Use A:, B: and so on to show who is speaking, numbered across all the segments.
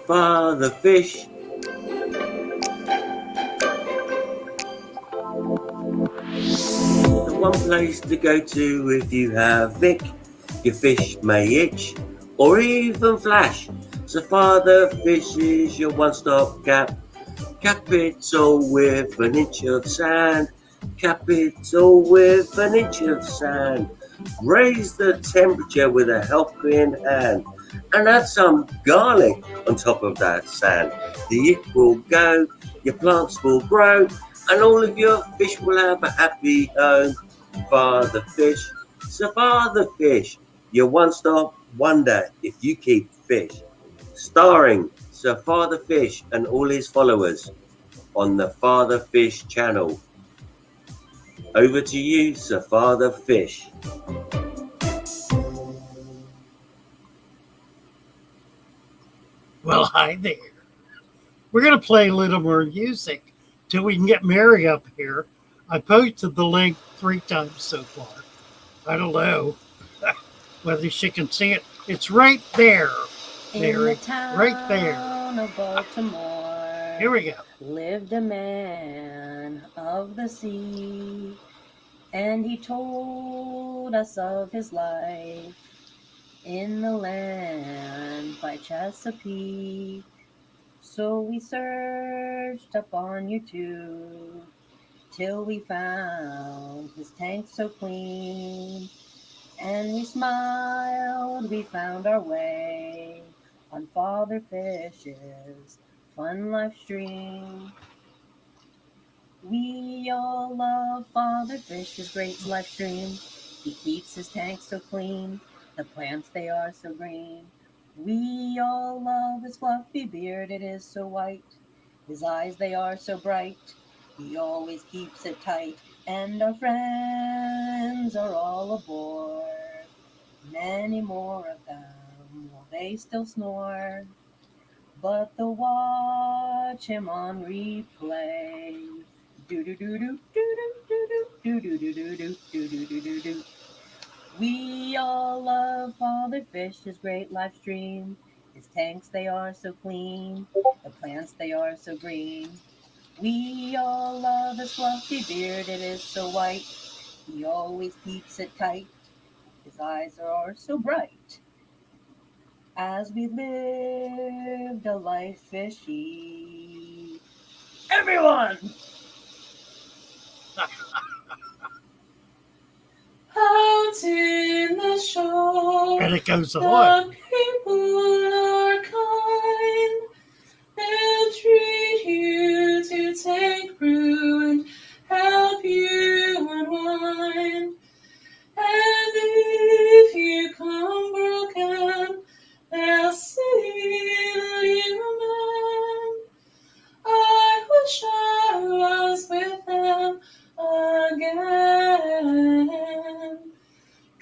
A: Father Fish. The one place to go to if you have Vic, your fish may itch, or even flash. So Father Fish is your one-stop cap. Capital with an inch of sand. Capital with an inch of sand. Raise the temperature with a helping hand. And add some garlic on top of that sand. The ick will go, your plants will grow, and all of your fish will have a happy home. Father Fish, so Father Fish, your one-stop wonder if you keep fish. Starring Sir Father Fish and all his followers on the Father Fish channel. Over to you, Sir Father Fish.
B: Well, hi there. We're going to play a little more music till we can get Mary up here. I posted the link 3 times so far. I don't know whether she can see it. It's right there, Mary. Right there.
C: Of Baltimore,
B: here we go.
C: Lived a man of the sea, and he told us of his life in the land by Chesapeake. So we searched up on YouTube till we found his tank so clean, and we smiled, we found our way on Father Fish's fun live stream. We all love Father Fish's great live stream. He keeps his tank so clean, the plants they are so green. We all love his fluffy beard, it is so white. His eyes they are so bright, he always keeps it tight. And our friends are all aboard, many more of them, while they still snore. But they'll watch him on replay. Do do do do do do do do do do do do do do do do. We all love Father Fish, his great live stream. His tanks they are so clean, the plants they are so green. We all love his fluffy beard, it is so white. He always keeps it tight. His eyes are so bright. As we lived a life fishy. Everyone! Out in the shore,
B: And it goes on.
C: the people are kind. They'll treat you to take brew and help you unwind. And if you come broken, they'll seal you man. I wish I was with them again.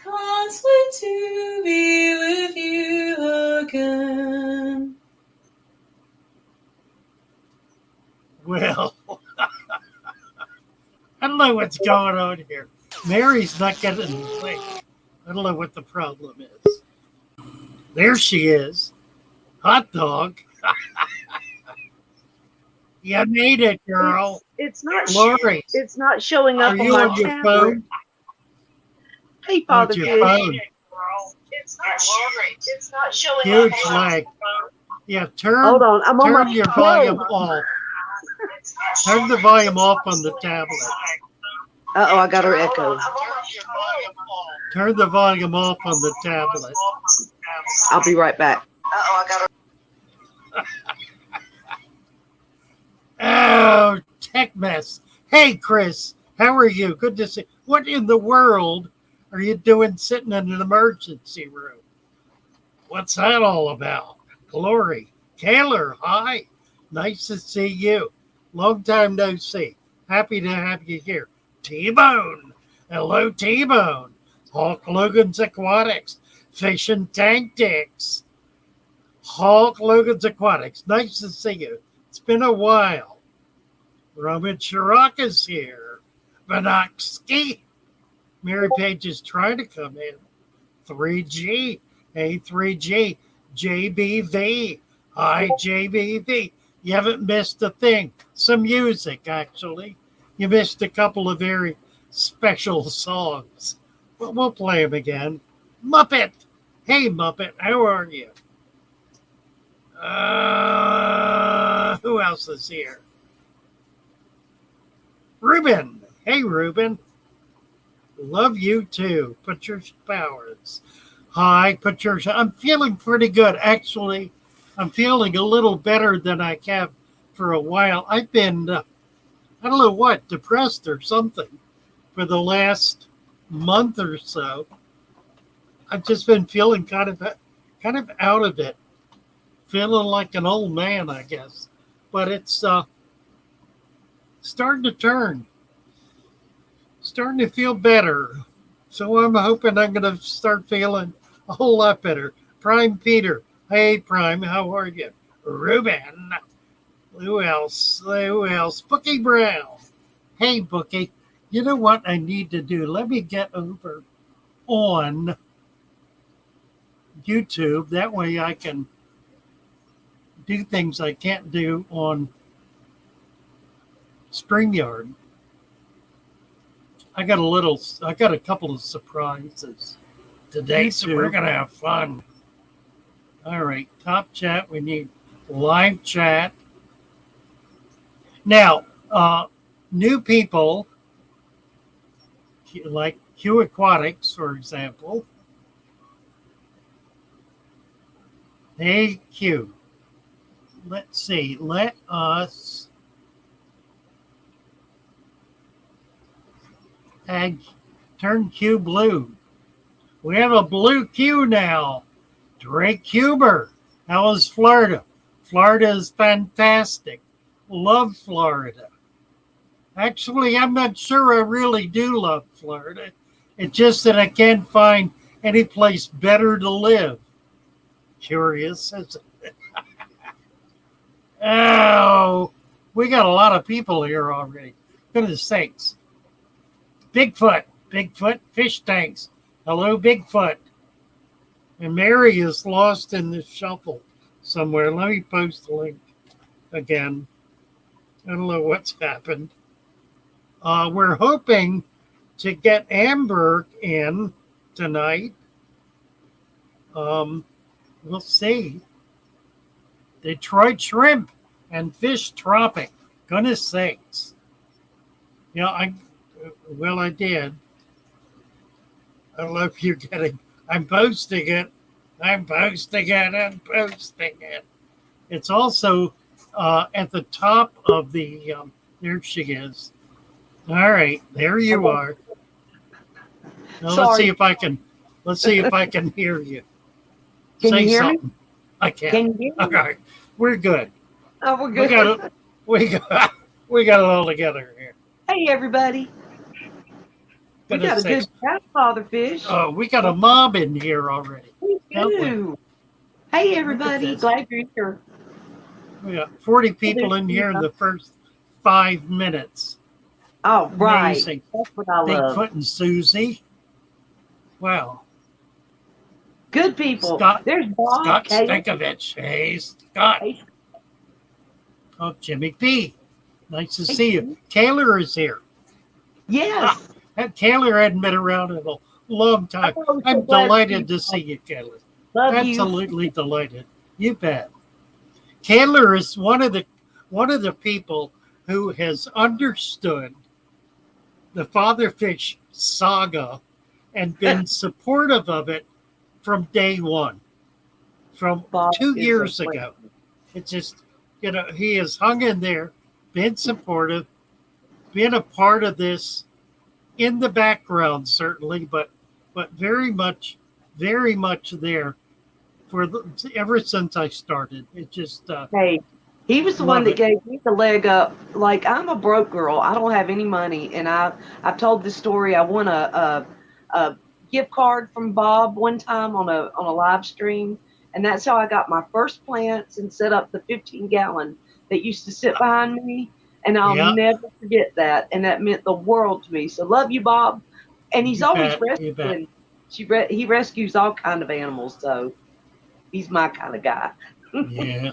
C: Can't wait to be with you again.
B: Well, I don't know what's going on here. Mary's not getting the link. I don't know what the problem is. There she is. Hot dog. You made it, girl.
D: It's not.
B: Lori,
D: It's not showing up
B: are
D: on
B: you
D: my
B: on your
D: tablet.
B: phone?
D: Hey,
B: On
D: Father
B: your
D: Fish.
B: phone.
D: It's not showing
B: Huge
D: up on my
B: lag. Yeah,
D: Hold on, I'm on
B: turn
D: my
B: your
D: phone.
B: volume off. Turn the volume off on the tablet.
D: Uh-oh, I got her echo.
B: Turn the volume off on the tablet.
D: I'll be right back. Uh-oh, I got her.
B: Oh, tech mess. Hey, Chris, how are you? Good to see. What in the world are you doing sitting in an emergency room? What's that all about? Glory. Taylor, hi. Nice to see you. Long time no see. Happy to have you here. T-Bone. Hello, T-Bone. Hulk Logan's Aquatics. Fish and Tactics. Hulk Logan's Aquatics. Nice to see you. It's been a while. Roman Chiraka's here. Vanoxki. Mary Page is trying to come in. 3G. Hey, 3G. JBV. Hi, JBV. You haven't missed a thing. Some music, actually. You missed a couple of very special songs. But we'll play them again. Muppet. Hey, Muppet. How are you? Who else is here? Ruben. Hey, Ruben. Love you too. Patricia Powers. Hi, Patricia. I'm feeling pretty good. Actually, I'm feeling a little better than I have for a while. I've been, I don't know what, depressed or something for the last month or so. I've just been feeling kind of out of it, feeling like an old man, I guess. But it's starting to turn, starting to feel better. So I'm hoping I'm going to start feeling a whole lot better. Prime Peter. Hey, Prime, how are you? Ruben. Who else? Who else? Bookie Brown. Hey, Bookie. You know what I need to do? Let me get over on YouTube. That way I can do things I can't do on StreamYard. I got a couple of surprises today, so we're going to have fun. All right, top chat. We need live chat. Now, new people like Q Aquatics, for example. Hey, Q. Let's see. Let us turn Q blue. We have a blue Q now. Drake Huber. How is Florida? Florida is fantastic. Love Florida. Actually, I'm not sure I really do love Florida. It's just that I can't find any place better to live. Curious, isn't it? Oh, we got a lot of people here already. Goodness sakes. Bigfoot, fish tanks. Hello, Bigfoot. And Mary is lost in the shuffle somewhere. Let me post the link again. I don't know what's happened. We're hoping to get Amber in tonight. We'll see. Detroit Shrimp and Fish Tropic. Goodness sakes. Yeah, I did. I don't know if you're getting. I'm posting it. It's also at the top of the. There she is. All right, there you are. Now let's see if I can. Let's see if I can hear you.
D: Can
B: Say
D: you hear
B: something.
D: me?
B: I can.
D: Can you hear me?
B: All right, we're good.
D: Oh, we're good.
B: We got it all together here.
D: Hey, everybody. We got a good crowd, Father Fish.
B: Oh, we got a mob in here already.
D: We do. Hey, everybody. Glad you're here.
B: We got 40 people in here in the first 5 minutes.
D: Oh, right.
B: Amazing.
D: That's what I love.
B: Bigfoot and Susie. Wow.
D: Good people.
B: Scott,
D: There's Bob.
B: Scott Stankovich. Hey, Scott.
D: Hey.
B: Oh, Jimmy P. Nice to see you. Taylor is here.
D: Yes.
B: Taylor hadn't been around in a long time. I'm delighted to see you, Taylor. Absolutely delighted. You bet. Taylor is one of the people who has understood the Father Fish saga and been supportive of it from day one, from 2 years ago. It's just, he has hung in there, been supportive, been a part of this in the background, certainly, but very much there ever since I started. It just
D: hey, he was the one that gave me the leg up. Like, I'm a broke girl. I don't have any money, and I've told this story. I won a gift card from Bob one time on a live stream, and that's how I got my first plants and set up the 15-gallon that used to sit behind me. And I'll never forget that, and that meant the world to me. So love you, Bob. And he's always rescuing. He rescues all kind of animals, so he's my kind of guy.
B: Yeah.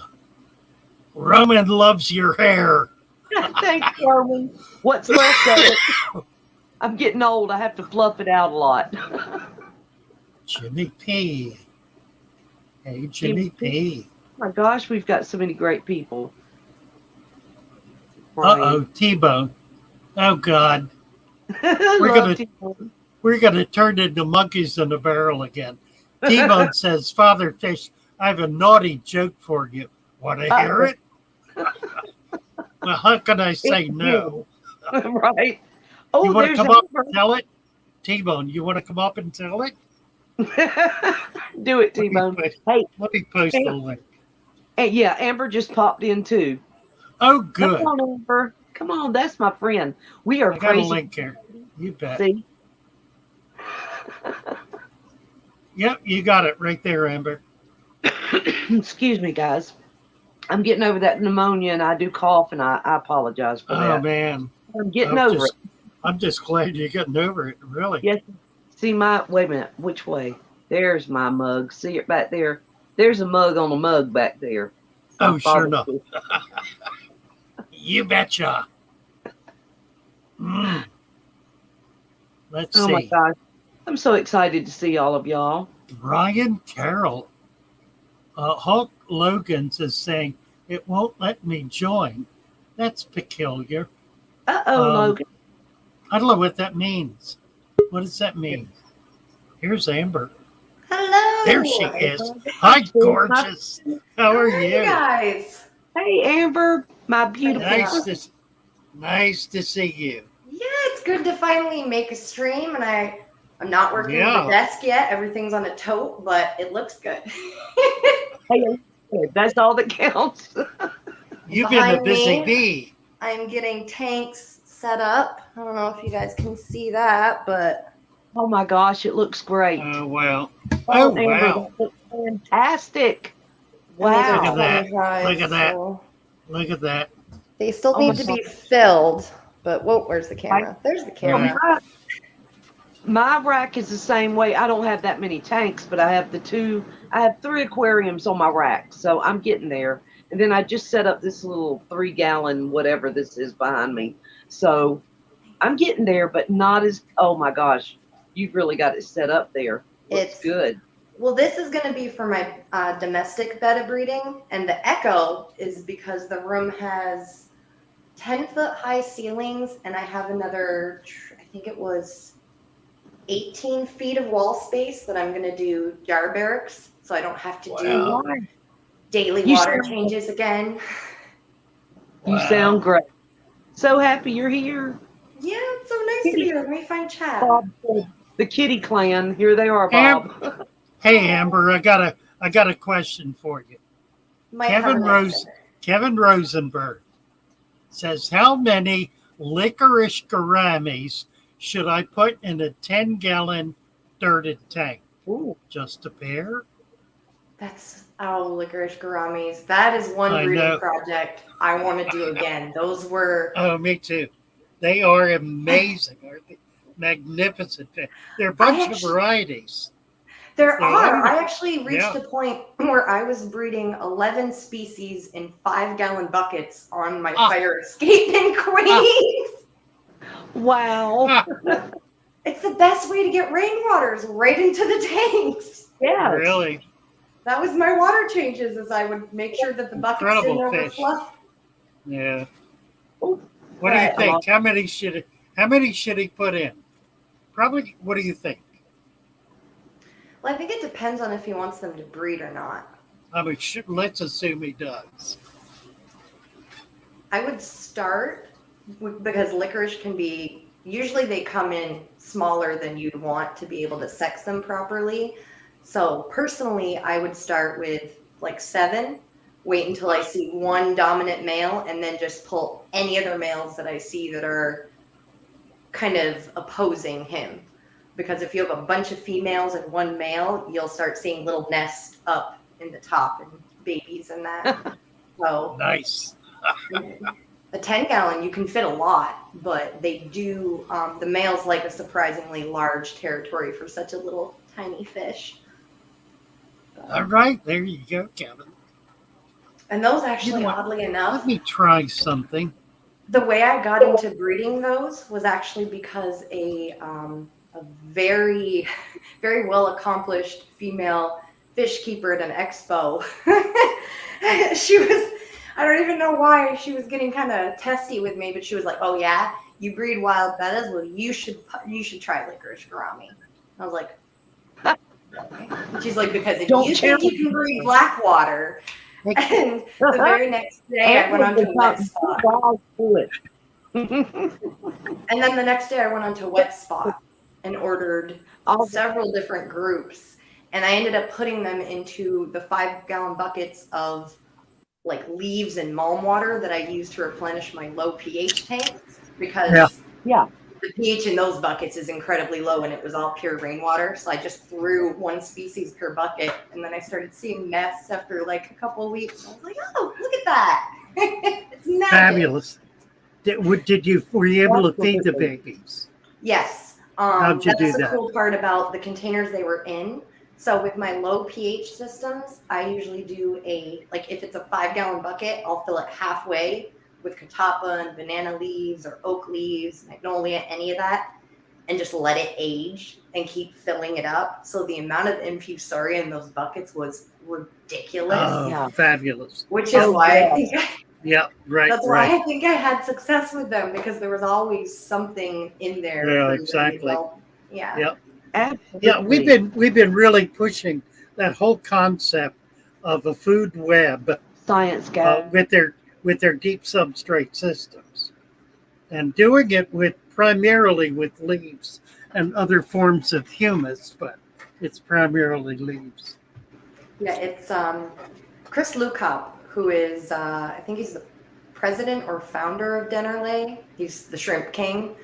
B: Roman loves your hair.
D: Thanks, Roman. What's left of it? I'm getting old. I have to fluff it out a lot.
B: Jimmy P. Hey, Jimmy P.
D: Oh my gosh, we've got so many great people.
B: Uh-oh, T-Bone. Oh, God.
D: I
B: We're
D: love
B: gonna
D: T-Bone.
B: we're gonna turn into monkeys in a barrel again. T-Bone says, Father Fish, I have a naughty joke for you. Want to hear it? Well, how can I say no?
D: Right. Oh,
B: You want to
D: there's
B: come up
D: Amber.
B: and tell it? T-Bone, you want to come up and tell it?
D: Do it, T-Bone. Hey,
B: Let me post the link.
D: yeah, Amber just popped in too.
B: Oh,
D: Come
B: good.
D: on, Amber. Come on, that's my friend. We are
B: I got a
D: crazy.
B: link here. You bet.
D: See?
B: Yep, you got it right there, Amber.
D: Excuse me, guys. I'm getting over that pneumonia and I do cough and I apologize for
B: Oh,
D: that.
B: man.
D: I'm getting over it.
B: I'm just glad you're getting over it, really.
D: Yes. See wait a minute, which way? There's my mug. See it back there? There's a mug on a mug back there.
B: Oh, sure enough. You betcha. Let's see.
D: Oh my gosh. I'm so excited to see all of y'all.
B: Ryan Carroll. Hulk Logan's is saying, it won't let me join. That's peculiar.
D: Logan.
B: I don't know what that means. What does that mean? Here's Amber.
E: Hello.
B: There she is. Hi, gorgeous. How are you?
E: Guys.
D: Hey, Amber, my beautiful.
B: Nice to see you.
E: Yeah, it's good to finally make a stream, and I'm not working
B: Yeah.
E: at the desk yet. Everything's on a tote, but it looks good.
D: Hey, that's all that counts.
B: You've been a
E: Behind
B: busy
E: me,
B: bee.
E: I'm getting tanks set up. I don't know if you guys can see that, but
D: Oh my gosh, it looks great.
B: Oh, wow. Oh,
D: Amber,
B: wow.
D: that looks fantastic.
E: and these are
D: Wow.
B: Look at that.
E: sanitized,
B: Look at that.
E: so
B: Look at that.
E: they still
D: Oh
E: need
D: my
E: to be filled. But whoa, where's the camera? There's the camera.
D: My rack is the same way. I don't have that many tanks, but I have 3 aquariums on my rack. So I'm getting there. And then I just set up this little 3-gallon, whatever this is behind me. So I'm getting there, but not as, oh my gosh, you've really got it set up there. It's good.
E: Well, this is going to be for my domestic betta breeding, and the echo is because the room has 10-foot high ceilings, and I have another, I think it was 18 feet of wall space that I'm going to do yard barracks, so I don't have to do daily water changes again.
D: You sound great. So happy you're here.
E: Yeah, it's so nice to be here. Let me find chat.
D: Bob, the Kitty Clan, here they are, Bob.
B: Hey, Amber, I got a question for you. Kevin Rosenberg says, how many licorice gouramis should I put in a 10-gallon dirted tank?
D: Ooh.
B: Just a pair?
E: That's licorice gouramis. That is one breeding project I want to do again. Those were...
B: Oh, me too. They are amazing, aren't they? Magnificent. There are a bunch of varieties.
E: There are. I actually reached a point where I was breeding 11 species in 5-gallon buckets on my fire escape in Queens.
D: Wow.
E: It's the best way to get rainwaters right into the tanks.
D: Yeah.
B: Really?
E: That was my water changes, as I would make sure that the buckets didn't overflow.
B: Yeah. What do you think? How many should he put in? Probably. What do you think?
E: Well, I think it depends on if he wants them to breed or not.
B: I mean, let's assume he does.
E: I would start because licorice can be, usually they come in smaller than you'd want to be able to sex them properly. So personally, I would start with like 7, wait until I see one dominant male, and then just pull any other males that I see that are kind of opposing him. Because if you have a bunch of females and one male, you'll start seeing little nests up in the top and babies and that. So
B: nice.
E: A 10-gallon, you can fit a lot, but they do, the males like a surprisingly large territory for such a little tiny fish.
B: All right, there you go, Kevin.
E: And those
B: You
E: actually,
B: know what?
E: oddly
B: Let
E: enough,
B: me try something.
E: the way I got into breeding those was actually because a very very well accomplished female fish keeper at an expo. She was, I don't even know why she was getting kind of testy with me, but she was like, "Oh yeah, you breed wild bettas? Well, you should try licorice gourami." I was like, "Okay." And she's like, "Because if
D: Don't
E: you think you
D: challenge
E: can breed
D: her.
E: blackwater,"
B: Hey,
E: and the very next day I went
D: Amber's
E: on to
D: the
E: wet
D: top
E: spot.
D: dog to it.
E: And then the next day I went on to Wet Spot and ordered
D: All the
E: several different groups. And I ended up putting them into the 5 gallon buckets of like leaves and malm water that I use to replenish my low pH tanks
B: yeah.
E: because
D: yeah.
E: the pH in those buckets is incredibly low and it was all pure rainwater. So I just threw one species per bucket and then I started seeing nests after like a couple of weeks. I was like, oh, look at that. It's magic.
B: Fabulous. Were you able to feed the
D: Absolutely.
B: babies?
E: Yes.
B: How'd you do
E: That's the
B: that?
E: cool part about the containers they were in. So with my low pH systems, I usually do like if it's a 5 gallon bucket, I'll fill it halfway with catappa and banana leaves or oak leaves, magnolia, any of that, and just let it age and keep filling it up. So the amount of infusoria in those buckets was ridiculous,
B: Oh,
D: Yeah.
B: fabulous.
E: which is
D: Oh,
E: why
D: yeah.
E: I think
B: Yeah, right,
E: that's why
B: right.
E: I think I had success with them because there was always something in there
B: Yeah,
E: for
B: exactly.
E: well, yeah.
B: Yeah. Yeah,
D: Absolutely.
B: we've been really pushing that whole concept of a food web
D: Science guy.
B: with their deep substrate systems, and doing it with primarily with leaves and other forms of humus, but it's primarily leaves.
E: Yeah, it's Chris Lukop, who is I think he's the president or founder of Dennerley. He's the shrimp king.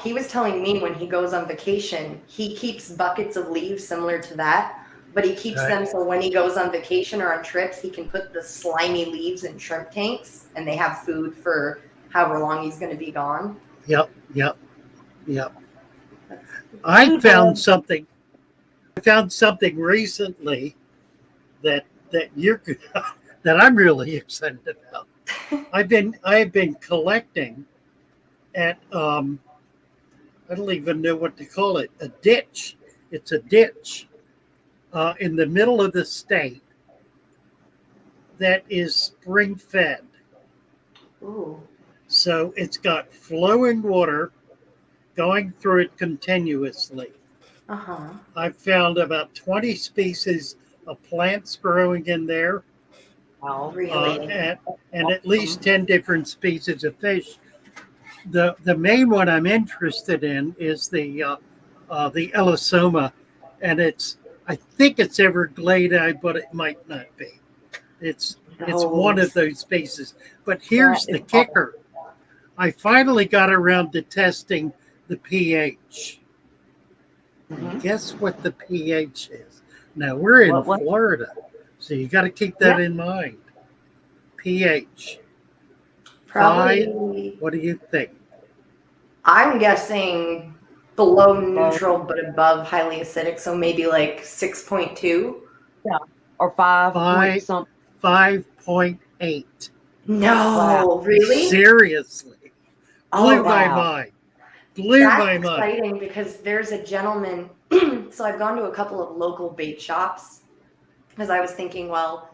E: He was telling me when he goes on vacation, he keeps buckets of leaves similar to that, but he keeps
B: Okay.
E: them so when he goes on vacation or on trips, he can put the slimy leaves in shrimp tanks and they have food for however long he's going to be gone.
B: Yep, yep, yep.
E: That's,
B: I
D: Food
B: found
D: web.
B: something. I found something recently that you're that I'm really excited about. I've been collecting at I don't even know what to call it, a ditch. It's a ditch in the middle of the state that is spring fed.
E: ooh,
B: So it's got flowing water going through it continuously.
E: uh-huh.
B: I've found about 20 species of plants growing in there,
D: Wow.
E: Really?
B: and at least 10 different species of fish. The main one I'm interested in is the Elosoma, and I think it's Everglade, but it might not be. It's one of
E: Those.
B: those species. But
D: That
B: here's
D: is
B: the
D: awesome.
B: kicker: I finally got around to testing the pH. And
D: Mhm.
B: guess what the pH is? Now we're in
D: What?
B: Florida, so you got to keep
D: Yeah.
B: that in mind. pH 5.
E: Probably,
B: What do you think?
E: I'm guessing below
D: Low.
E: neutral but above highly acidic, so maybe like 6.2.
D: Yeah. Or 5 point5 something.
B: 5.8.
D: Wow.
E: No, really?
B: Seriously,
E: Oh,
B: blew
E: that
B: my
D: Wow.
B: mind. Blew
E: that's
B: my mind.
E: exciting because there's a gentleman. So I've gone to a couple of local bait shops because I was thinking, well,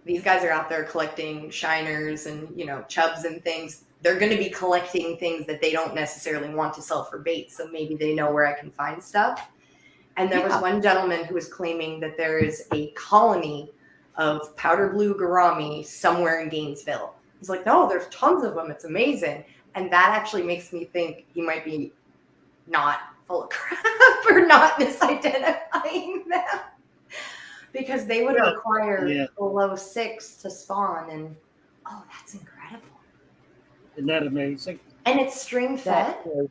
E: these guys are out there collecting shiners and chubs and things. They're going to be collecting things that they don't necessarily want to sell for bait, so maybe they know where I can find stuff. And there was
D: Yeah.
E: one gentleman who was claiming that there is a colony of powder blue gourami somewhere in Gainesville. He's like, no, there's tons of them. It's amazing. And that actually makes me think he might be not full of crap or not misidentifying them because they would
B: Well,
E: require
B: yeah,
E: below 6 to spawn. And oh, that's incredible.
B: isn't that amazing?
E: And it's stream fed.
D: That is.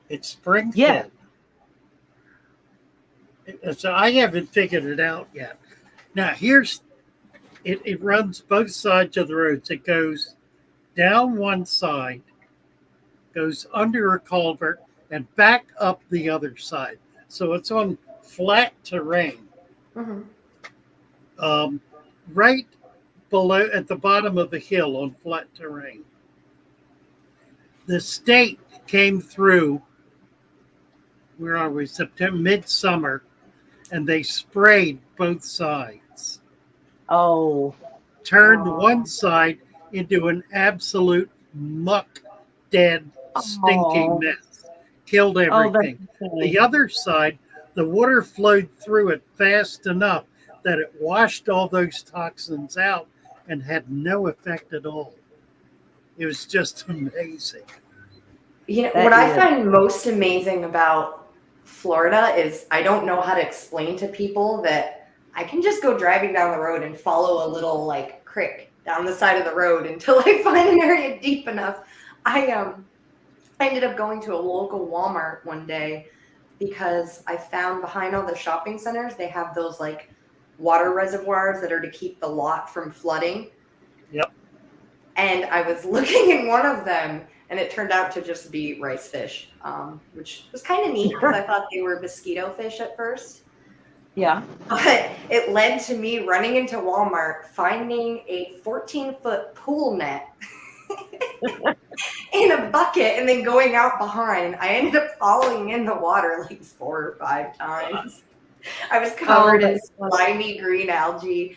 B: It's spring
D: Yeah.
B: fed. So I haven't figured it out yet. Now it runs both sides of the roads. It goes down one side, goes under a culvert, and back up the other side. So it's on flat terrain.
E: Mm-hmm.
B: Um, right below at the bottom of the hill on flat terrain. The state came through, where are we, September, midsummer, and they sprayed both sides.
D: Oh,
B: Turned one side into an absolute muck, dead, stinking
D: oh,
B: mess. Killed
D: oh, that's
B: everything.
D: a
B: The
D: shame.
B: other side, the water flowed through it fast enough that it washed all those toxins out and had no effect at all. It was just amazing.
E: You know, what
D: That
E: I
D: is.
E: find most amazing about Florida is I don't know how to explain to people that I can just go driving down the road and follow a little like creek down the side of the road until I find an area deep enough. I ended up going to a local Walmart one day because I found behind all the shopping centers they have those like water reservoirs that are to keep the lot from flooding.
B: Yep.
E: And I was looking in one of them, and it turned out to just be rice fish, which was kind of neat because I thought they were mosquito fish at first.
D: Yeah.
E: But it led to me running into Walmart, finding a 14-foot pool net in a bucket, and then going out behind. I ended up falling in the water like 4 or 5 times. I was covered in slimy green algae.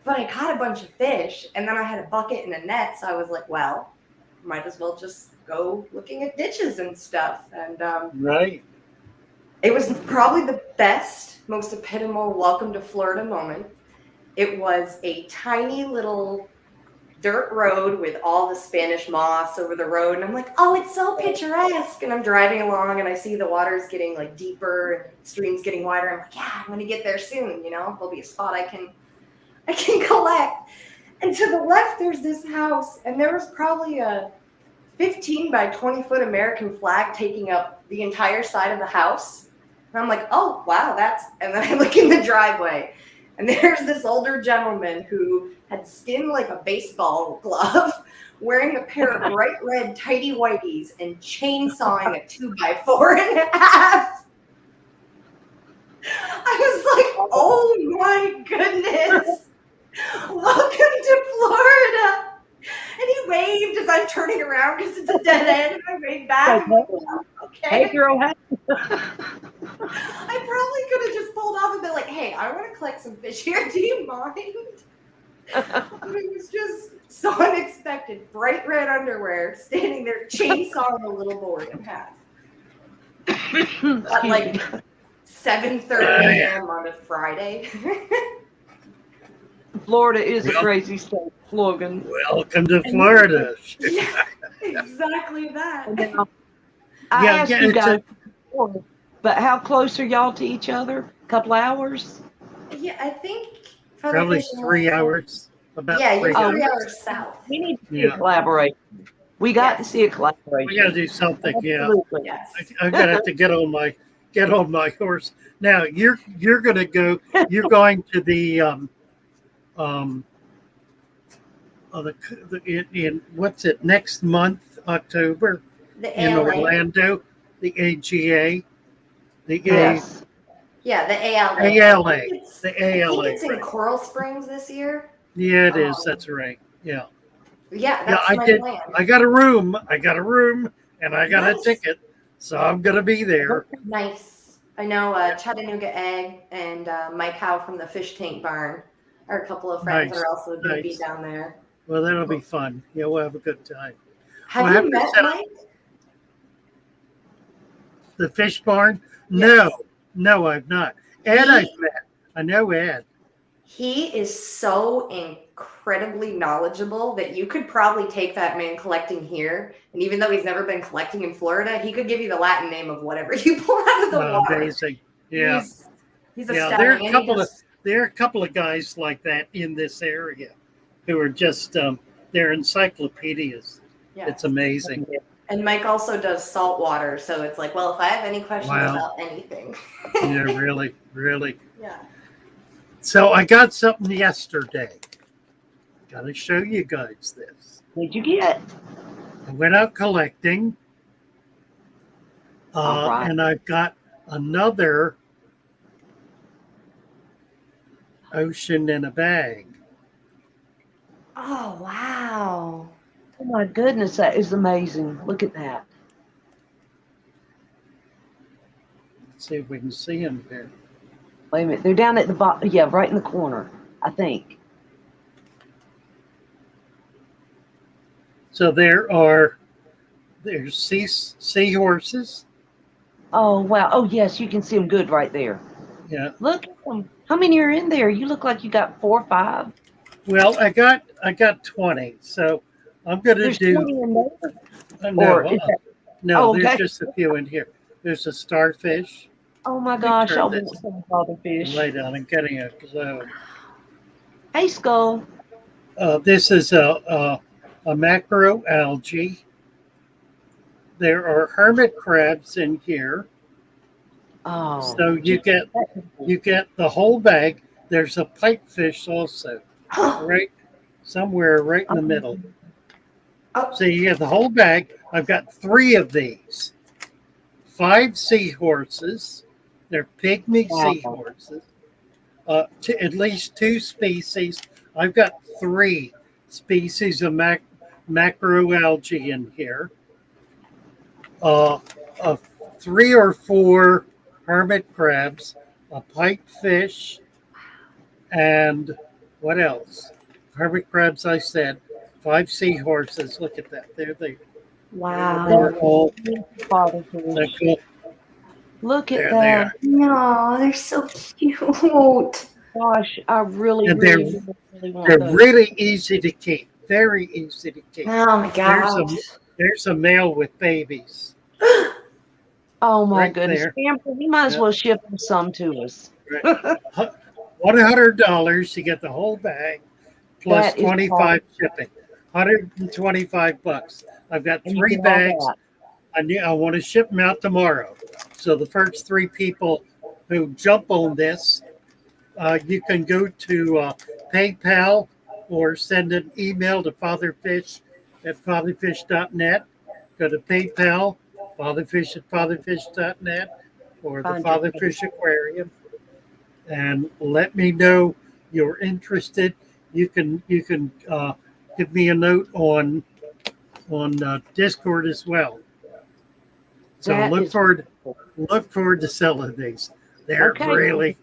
E: But I caught a bunch of fish, and then I had a bucket and a net, so I was like, well, might as well just go looking at ditches and stuff. And
B: Right.
E: it was probably the best, most epitomal welcome to Florida moment. It was a tiny little dirt road with all the Spanish moss over the road, and I'm like, oh, it's so picturesque. And I'm driving along, and I see the water's getting like deeper, and the stream's getting wider. I'm like, yeah, I'm gonna get there soon. You know, there'll be a spot I can collect. And to the left, there's this house, and there was probably a 15 by 20 foot American flag taking up the entire side of the house. And I'm like, oh, wow, and then I look in the driveway, and there's this older gentleman who had skin like a baseball glove, wearing a pair of bright red tighty whities and chainsawing a 2x4 .5. I was like, oh my goodness. Welcome to Florida. And he waved as I'm turning around because it's a dead end. And I waved back. I'm like, okay.
D: Hey, girl. Hey.
E: I probably could have just pulled off and been like, hey, I want to collect some fish here. Do you mind? But it was just so unexpected. Bright red underwear, standing there chainsawing a little board in half. At like 7:30 a.m. on a Friday.
D: Florida is a crazy state, Logan.
B: Welcome to Florida.
E: Yeah, exactly that.
D: Now, I asked you guys before, but how close are y'all to each other? A couple hours?
E: Yeah, I think
B: Probably 3 hours. About
E: yeah,
B: 3
E: you're
B: hours.
E: 3 hours south.
D: We need to see a collaboration. We got to see a collaboration.
B: We got to do something.
D: Absolutely.
E: Yes.
B: I'm gonna have to get on my horse. Now you're gonna go. You're going to the in what's it next month, October,
E: The
B: in
E: ALA.
B: Orlando, the AGA, the
D: Yes.
E: Yeah, the ALA.
B: ALA, the
E: I
B: ALA.
E: think it's in Coral Springs this year.
B: Yeah, it is. That's right. Yeah.
E: Yeah, that's
B: I
E: my
B: did.
E: plan.
B: I got a room, and I got
E: Nice.
B: a ticket, so I'm gonna be there.
E: Nice. I know Chattanooga Egg and Mike Howe from the Fish Tank Barn are a couple of friends
B: Nice.
E: that are also going to be
B: Nice.
E: down there.
B: Well, that'll be fun. Yeah, we'll have a good time.
E: Have
B: Well,
E: you met Mike?
B: The fish barn?
E: Yes.
B: No, I've not. Ed, I've met. I know Ed.
E: He is so incredibly knowledgeable that you could probably take that man collecting here, and even though he's never been collecting in Florida, he could give you the Latin name of whatever you pull out of the water.
B: Amazing. Yeah.
E: He's
B: Yeah,
E: astounding.
B: there are
E: And he
B: there are a couple of guys like that in this area who are just they're encyclopedias.
E: yeah.
B: It's amazing.
E: And Mike also does salt water, so it's like, well, if I have any questions
B: Wow.
E: about anything.
B: Yeah, really.
E: Yeah.
B: So I got something yesterday. Got to show you guys this.
D: What'd you get?
B: I went out collecting,
D: All right.
B: and I've got another ocean in a bag.
E: Oh, wow.
D: Oh my goodness, that is amazing. Look at that.
B: Let's see if we can see them here.
D: Wait a minute. They're down at the bottom. Yeah, right in the corner, I think.
B: So there's seahorses.
D: Oh, wow. Oh, yes, you can see them good right there.
B: Yeah.
D: Look at them. How many are in there? You look like you got 4 or 5.
B: Well, I got 20. So I'm gonna
D: There's
B: do
D: 20 in there?
B: no,
D: Or is that,
B: no.
D: oh,
B: There's
D: okay.
B: just a few in here. There's a starfish.
D: Oh my
B: Let me
D: gosh, I
B: turn
D: want
B: this
D: some father fish.
B: light on. I'm getting a glow.
D: Hey, Skull.
B: This is a macroalgae. There are hermit crabs in here.
D: Oh,
B: So you get the whole bag. There's a pipefish also, right somewhere right in the middle.
E: Oh,
B: So you get the whole bag. I've got 3 of these. 5 seahorses. They're pygmy
D: wow.
B: seahorses. At least 2 species. I've got 3 species of macroalgae in here. Uh, 3 or 4 hermit crabs, a pipefish, and what else? Hermit crabs, I said. 5 seahorses. Look at that. There they
E: wow.
B: are. All
D: Father
B: they're
D: fish.
B: cool.
D: Look at
B: There they
D: that.
B: are.
E: No, they're so cute.
D: Gosh, I really,
B: And
D: really, really, really want
B: they're
D: those.
B: really easy to keep. Very easy to keep.
E: Oh my gosh.
B: There's a male with babies
D: Oh my
B: right
D: goodness.
B: there.
D: Scamper, you might as
B: Yeah,
D: well ship them some to us.
B: right. $100. You get the whole bag plus
D: That is
B: 25
D: awesome.
B: shipping. $125. I've got
D: And you
B: 3
D: get all
B: bags.
D: that.
B: I want to ship them out tomorrow. So the first 3 people who jump on this, you can go to PayPal or send an email to fatherfish at fatherfish.net. Go to PayPal, fatherfish at fatherfish.net, or the
D: Find your page.
B: Fatherfish Aquarium, and let me know you're interested. You can give me a note on Discord as well. So
D: That is wonderful.
B: look forward to selling these. They're
D: Okay.
B: really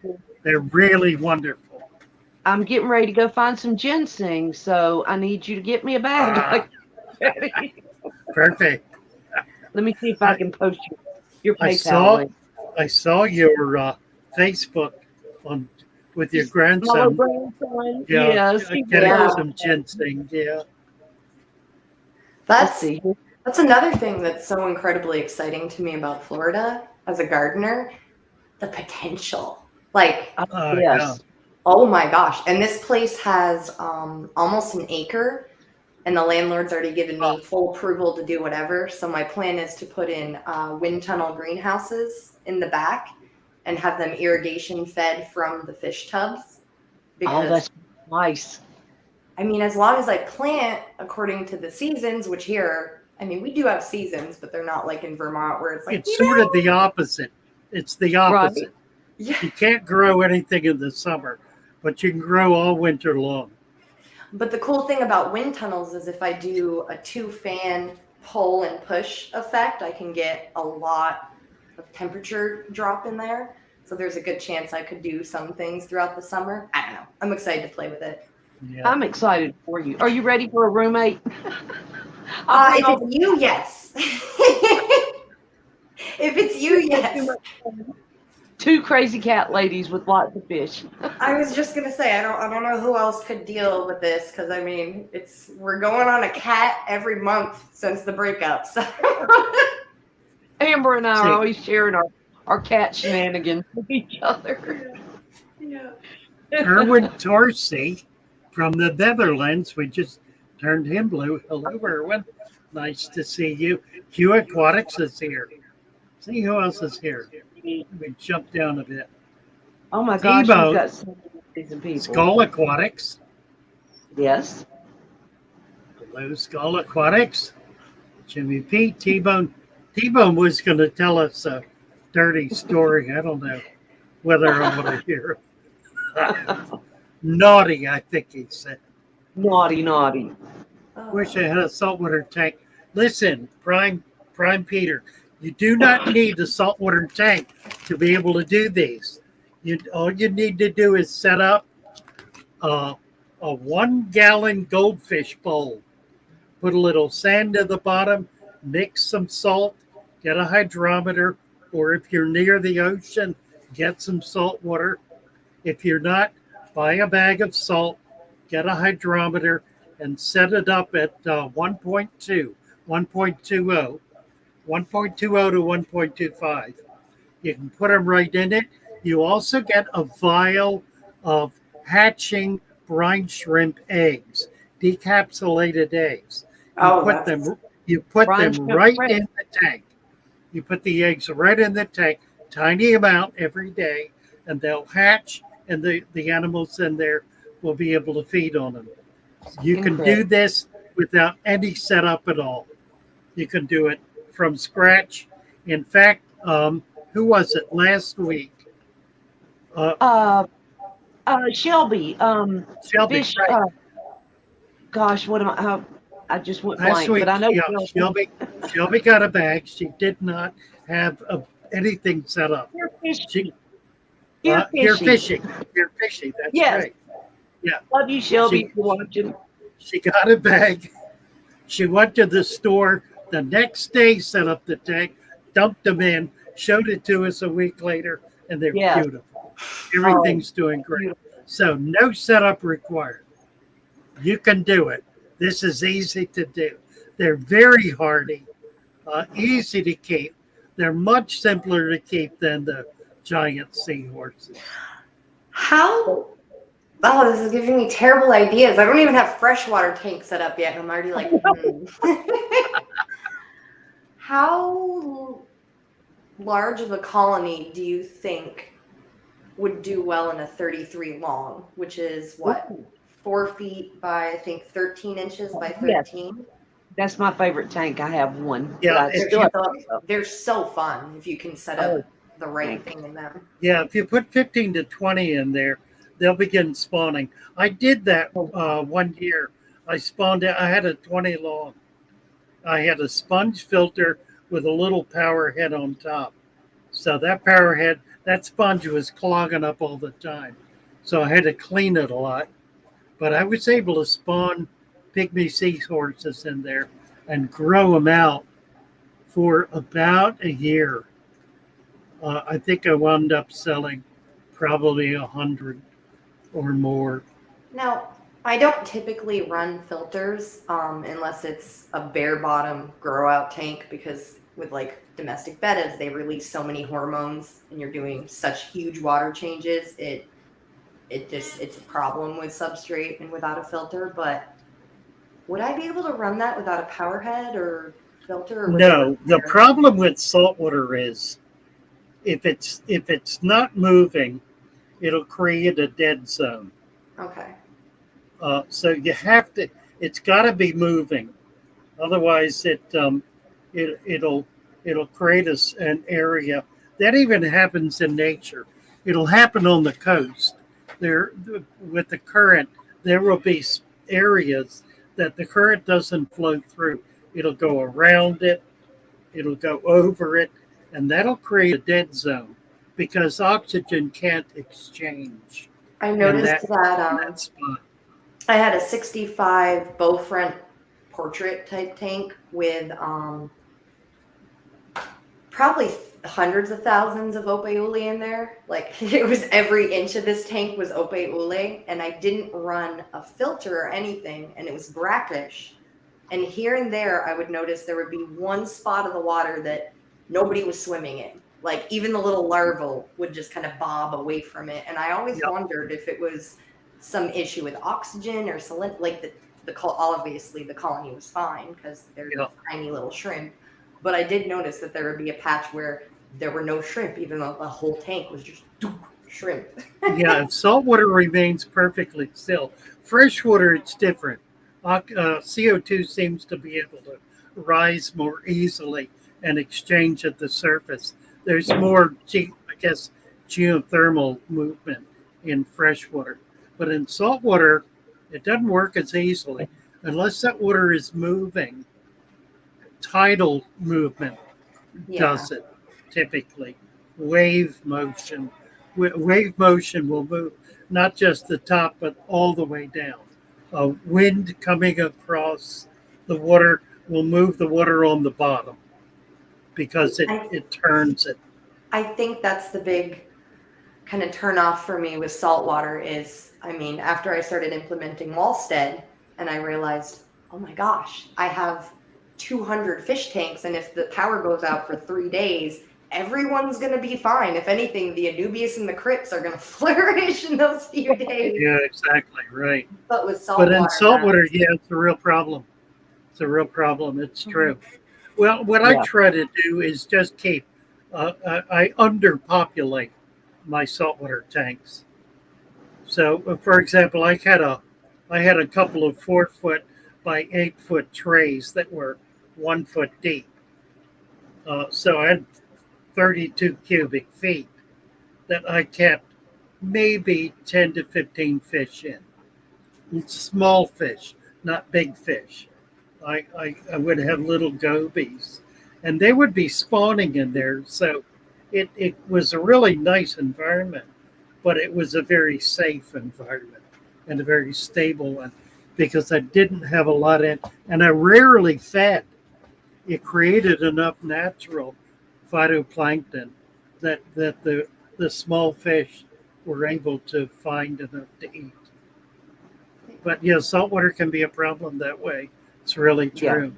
B: they're really wonderful.
D: I'm getting ready to go find some ginseng, so I need you to get me a bag.
B: Ah,
D: Like,
B: perfect.
D: let me see if I
B: I,
D: can post your
B: I
D: PayPal
B: saw
D: link.
B: I saw your Facebook on with your
D: My little
B: grandson.
D: grandson.
B: Yeah,
D: Yes, he
B: getting
E: Yeah.
B: some ginseng. Yeah,
D: Let's
E: That's
D: see.
E: that's another thing that's so incredibly exciting to me about Florida as a gardener, the potential. Like,
B: yeah.
D: Yes.
E: oh my gosh. And this place has almost an acre, and the landlord's already given me full approval to do whatever. So my plan is to put in wind tunnel greenhouses in the back and have them irrigation fed from the fish tubs.
D: Oh,
E: Because
D: that's nice.
E: I mean, as long as I plant according to the seasons, which here, I mean, we do have seasons, but they're not like in Vermont where it's like,
B: It's sort of the opposite. It's the
D: Right.
B: opposite.
E: yeah.
B: You can't grow anything in the summer, but you can grow all winter long.
E: But the cool thing about wind tunnels is if I do a 2-fan pull and push effect, I can get a lot of temperature drop in there. So there's a good chance I could do some things throughout the summer. I don't know. I'm excited to play with it.
B: Yeah.
D: I'm excited for you. Are you ready for a roommate? I'll bring
E: If
D: all
E: it's you, yes. If it's you, yes.
D: 2 crazy cat ladies with lots of fish.
E: I was just gonna say I don't know who else could deal with this because I mean we're going on a cat every month since the breakup. So
D: Amber and I
B: See.
D: are always sharing our cat shenanigans with each other.
E: yeah.
B: Erwin Torsey from the Netherlands. We just turned him blue. Hello, Erwin. Nice to see you. Q Aquatics is here. See who else is here. We jump down a bit.
D: Oh my gosh,
B: T-Bone.
D: we've got so many amazing people.
B: Skull Aquatics.
D: Yes.
B: Hello, Skull Aquatics. Jimmy P. T-Bone. T-Bone was going to tell us a dirty story. I don't know whether I want to hear it. Naughty, I think he said.
D: Naughty, naughty.
B: Wish I had a saltwater tank. Listen, Prime Peter, you do not need a saltwater tank to be able to do these. All you need to do is set up a, a 1 gallon goldfish bowl. Put a little sand at the bottom, mix some salt, get a hydrometer, or if you're near the ocean, get some salt water. If you're not, buy a bag of salt, get a hydrometer, and set it up at 1.2, 1.20, 1.20 to 1.25. You can put them right in it. You also get a vial of hatching brine shrimp eggs, decapsulated eggs.
E: Oh, that's
B: You put
D: Brine
B: them
D: shrimp
B: right
D: bread.
B: in the tank. You put the eggs right in the tank, tiny amount every day, and they'll hatch, and the animals in there will be able to feed on them. You can do
D: Incredible.
B: this without any setup at all. You can do it from scratch. In fact, who was it last week? Uh,
D: Uh, Shelby,
B: Shelby,
D: fish.
B: right?
D: Gosh, what am I? I just went
B: Last
D: blank, but
B: week,
D: I know
B: yeah,
D: Shelby.
B: Shelby got a bag. She did not have anything set up.
D: You're
B: She
D: fishy. You're
B: You're
D: fishy.
B: fishing. You're fishing. That's
D: Yes.
B: right. Yeah.
D: Love you, Shelby,
B: She
D: for watching.
B: she got a bag. She went to the store the next day, set up the tank, dumped them in, showed it to us a week later, and they're
D: Yes.
B: beautiful.
D: Oh,
B: Everything's doing great.
D: beautiful.
B: So no setup required. You can do it. This is easy to do. They're very hardy, easy to keep. They're much simpler to keep than the giant seahorses.
E: how. Oh, this is giving me terrible ideas. I don't even have freshwater tank set up yet. And I'm already like, How large of a colony do you think would do well in a 33 long, which is what,
D: Ooh,
E: 4 feet by I think 13 inches by
D: yes,
E: 13?
D: that's my favorite tank. I have one, but
B: Yeah,
D: I
B: if
E: They're
D: still
B: you
D: have
E: so,
D: to.
E: they're so fun if you can set
D: Oh,
E: up the right
D: thank.
E: thing in them.
B: Yeah, if you put 15 to 20 in there, they'll begin spawning. I did that
D: Oh,
B: 1 year. I spawned it. I had a 20 long. I had a sponge filter with a little power head on top. So that power head, that sponge was clogging up all the time. So I had to clean it a lot. But I was able to spawn pygmy seahorses in there and grow them out for about a year. I think I wound up selling probably 100 or more.
E: Now, I don't typically run filters unless it's a bare bottom grow out tank because with like domestic bettas, they release so many hormones and you're doing such huge water changes. It's a problem with substrate and without a filter. But would I be able to run that without a power head or filter, or would they
B: No, the
E: require?
B: problem with saltwater is if it's not moving, it'll create a dead zone.
E: Okay.
B: So you have to. It's got to be moving, otherwise it'll create an area that even happens in nature. It'll happen on the coast. There with the current, there will be areas that the current doesn't flow through. It'll go around it. It'll go over it, and that'll create a dead zone because oxygen can't exchange
E: I
B: in
E: noticed
B: that
E: that
B: in that spot.
E: I had a 65 bow front portrait type tank with probably hundreds of thousands of Ope in there. Like it was every inch of this tank was Ope, and I didn't run a filter or anything, and it was brackish. And here and there, I would notice there would be one spot of the water that nobody was swimming in. Like even the little larval would just kind of bob away from it, and I always
B: Yep.
E: wondered if it was some issue with oxygen or like obviously the colony was fine because they're
B: Yep.
E: tiny little shrimp. But I did notice that there would be a patch where there were no shrimp, even though the whole tank was just shrimp.
B: Yeah, if saltwater remains perfectly still. Freshwater, it's different. CO2 seems to be able to rise more easily and exchange at the surface. There's more, I guess, geothermal movement in freshwater. But in saltwater, It doesn't work as easily unless that water is moving. Tidal movement
E: Yeah.
B: does it typically. Wave motion. Wave motion will move not just the top, but all the way down. Wind coming across the water will move the water on the bottom because it turns it.
E: I think that's the big kind of turn off for me with saltwater is, I mean, after I started implementing Wallstead and I realized, oh my gosh, I have 200 fish tanks, and if the power goes out for 3 days, everyone's going to be fine. If anything, the Anubias and the Crips are going to flourish in those few days.
B: Yeah, exactly, right.
E: But with saltwater,
B: But in saltwater, yeah, it's a real problem. It's a real problem. It's true. Well, what I try to do is just keep, I underpopulate my saltwater tanks. So, for example, I had a couple of 4-foot by 8-foot trays that were 1 foot deep. So I had 32 cubic feet that I kept maybe 10 to 15 fish in. It's small fish, not big fish. I would have little gobies, and they would be spawning in there. So it was a really nice environment, but it was a very safe environment and a very stable one because I didn't have a lot in, and I rarely fed. It created enough natural phytoplankton that the small fish were able to find enough to eat. But yeah, saltwater can be a problem that way. It's really true.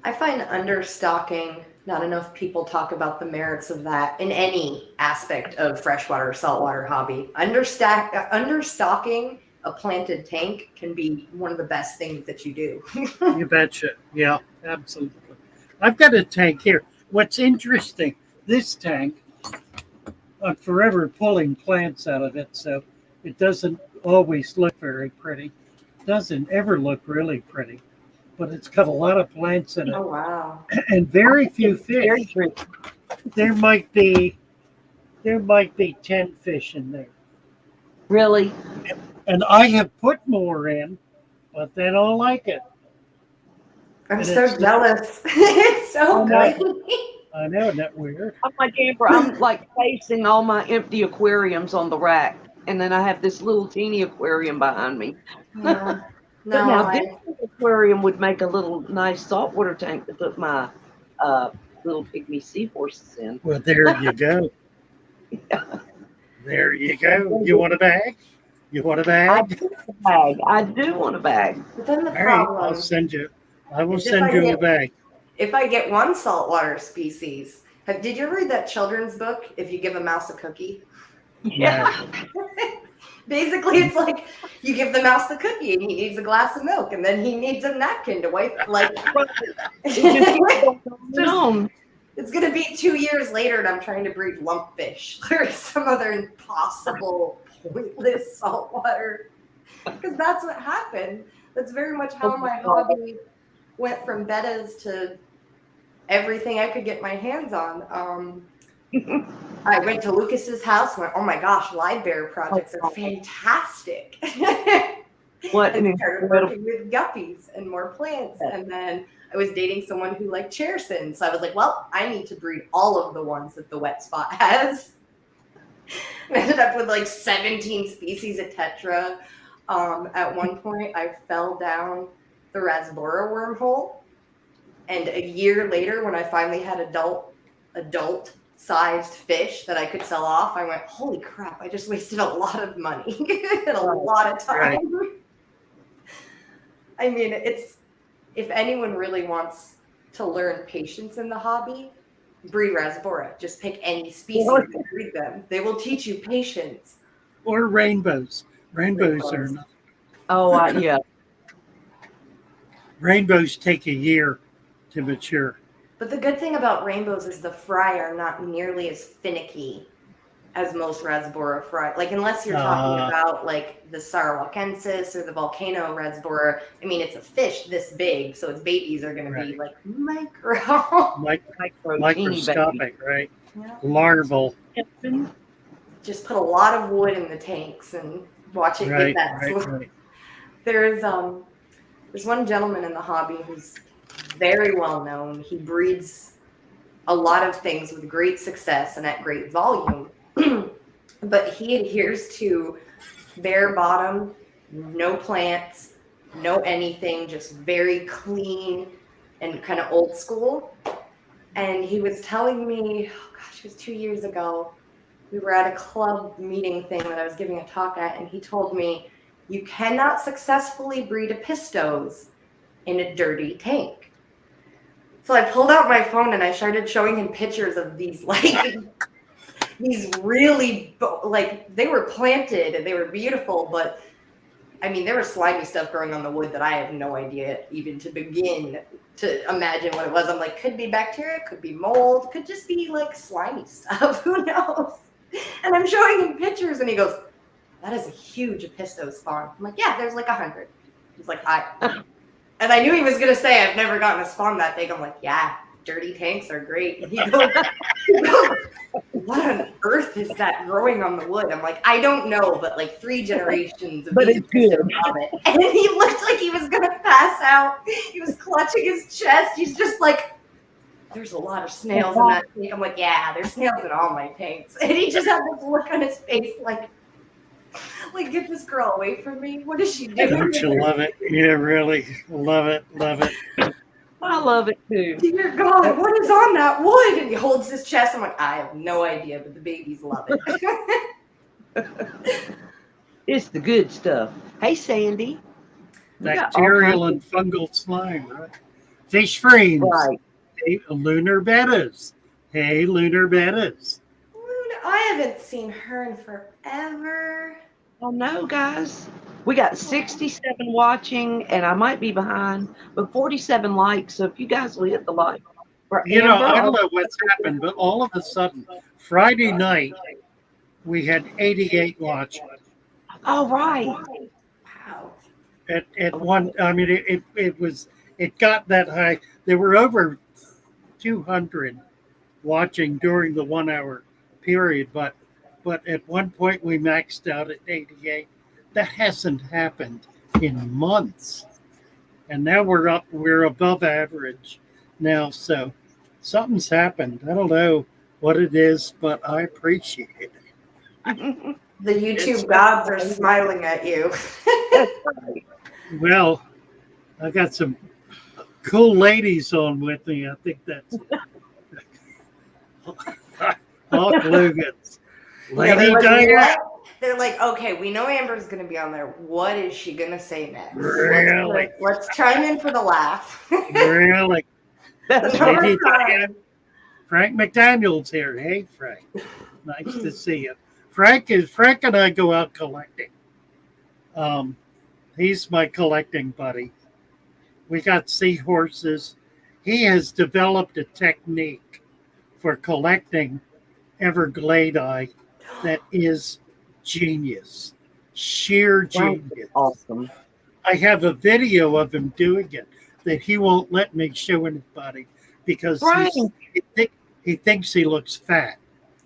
E: I find understocking, not enough people talk about the merits of that in any aspect of freshwater or saltwater hobby. Understocking a planted tank can be one of the best things that you do.
B: You betcha. Yeah, absolutely. I've got a tank here. What's interesting, this tank, I'm forever pulling plants out of it, so it doesn't always look very pretty. It doesn't ever look really pretty, but it's got a lot of plants in it.
E: Oh, wow.
B: And very few fish. There might be 10 fish in there.
D: Really?
B: And I have put more in, but they don't like it.
E: I'm so jealous. It's so good.
B: I know, isn't that weird?
D: I'm like Amber. I'm like facing all my empty aquariums on the rack, and then I have this little teeny aquarium behind me.
E: Yeah.
D: But now this aquarium would make a little nice saltwater tank to put my little pygmy seahorses in.
B: Well, there you go. There you go. You want a bag? You want a bag?
D: I do want a bag.
E: But then the
B: All right,
E: problem,
B: I will send you a bag.
E: if I get one saltwater species, did you ever read that children's book, If You Give a Mouse a Cookie?
D: Yeah.
E: Basically, it's like you give the mouse the cookie and he needs a glass of milk and then he needs a napkin to wipe. Like, it's going to be 2 years later and I'm trying to breed lumpfish or some other impossible, pointless saltwater. Because that's what happened. That's very much how my hobby went from bettas to everything I could get my hands on. I went to Lucas's house and went, oh my gosh, live bear projects are fantastic.
D: What
E: and started working with guppies and more plants. And then I was dating someone who liked chersin. So I was like, well, I need to breed all of the ones that the wet spot has. And I ended up with like 17 species of tetra. At one point, I fell down the Rasbora wormhole. And a year later, when I finally had adult-sized fish that I could sell off, I went, holy crap, I just wasted a lot of money and a lot of time. Right. I mean, if anyone really wants to learn patience in the hobby, breed Rasbora. Just pick any species and breed them. They will teach you patience.
B: Or rainbows. Rainbows are not.
D: Oh, yeah.
B: Rainbows take a year to mature.
E: But the good thing about rainbows is the fry are not nearly as finicky as most Rasbora fry. Like, unless you're talking about like the Sarawackensis or the volcano Rasbora, I mean, it's a fish this big, so its babies are going to be like
B: microscopic, right? Yeah. Larval.
E: Just put a lot of wood in the tanks and watch it get that.
B: Right.
E: There's one gentleman in the hobby who's very well known. He breeds a lot of things with great success and at great volume. But he adheres to bare bottom, no plants, no anything, just very clean and kind of old school. And he was telling me, oh gosh, it was 2 years ago. We were at a club meeting thing that I was giving a talk at, and he told me, you cannot successfully breed a pistos in a dirty tank. So I pulled out my phone and I started showing him pictures of these these really, like, they were planted and they were beautiful, but I mean, there was slimy stuff growing on the wood that I have no idea even to begin to imagine what it was. I'm like, could be bacteria, could be mold, could just be like slimy stuff. Who knows? And I'm showing him pictures and he goes, that is a huge Apistos spawn. I'm like, yeah, there's like 100. He's like, and I knew he was going to say, I've never gotten a spawn that big. I'm like, yeah, dirty tanks are great. And he goes, what on earth is that growing on the wood? I'm like, I don't know, but like 3 generations of these Apistos love it. And he looked like he was going to pass out. He was clutching his chest. He's just like, there's a lot of snails in that tank. I'm like, yeah, there's snails in all my tanks. And he just had this look on his face like, get this girl away from me. What is she doing?
B: Don't you love it? You really love it. Love it.
D: I love it too.
E: Dear God, what is on that wood? And he holds his chest. I'm like, I have no idea, but the babies love it.
D: It's the good stuff. Hey, Sandy.
B: Bacterial and fungal slime, right? Fish frames.
D: Right.
B: Hey, lunar bettas. Hey, lunar bettas.
E: I haven't seen her in forever.
D: Oh no, guys. We got 67 watching, and I might be behind, but 47 likes. So if you guys will hit the like.
B: You know, I don't know what's happened, but all of a sudden, Friday night, we had 88 watching.
D: Oh, right.
E: Wow.
B: At one, I mean, it got that high. There were over 200 watching during the 1 hour period, but at one point we maxed out at 88. That hasn't happened in months, and now we're above average now. So something's happened. I don't know what it is, but I appreciate it.
E: The YouTube gods are smiling at you.
B: Well, I got some cool ladies on with me. I think that's Hawk Lugans. Lady Diana.
E: They're like, okay, we know Amber's going to be on there. What is she going to say next?
B: Really?
E: Let's chime in for the laugh.
B: Really?
D: That's
B: Lady Diana. Frank McDaniel's here. Hey, Frank. Nice to see you. Frank and I go out collecting. He's my collecting buddy. We got seahorses. He has developed a technique for collecting Everglades that is genius, sheer genius.
D: Awesome.
B: I have a video of him doing it that he won't let me show anybody because he thinks he looks fat.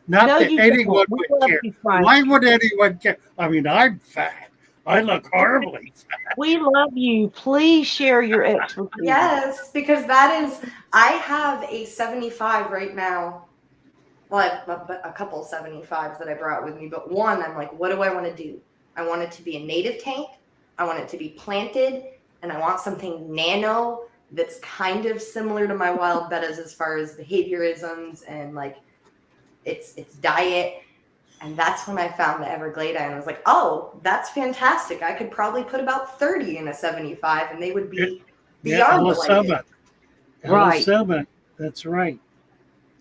B: Not that anyone would care. Why would anyone care? I mean, I'm fat. I look horribly fat.
D: We love you. Please share your expertise.
E: Yes, because I have a 75 right now. Well, I have a couple 75s that I brought with me, but one, I'm like, what do I want to do? I want it to be a native tank. I want it to be planted, and I want something nano that's kind of similar to my wild bettas as far as behaviorisms and like its diet. And that's when I found the Everglades, and I was like, oh, that's fantastic. I could probably put about 30 in a 75, and they would be beyond delighted.
B: Right. That's right.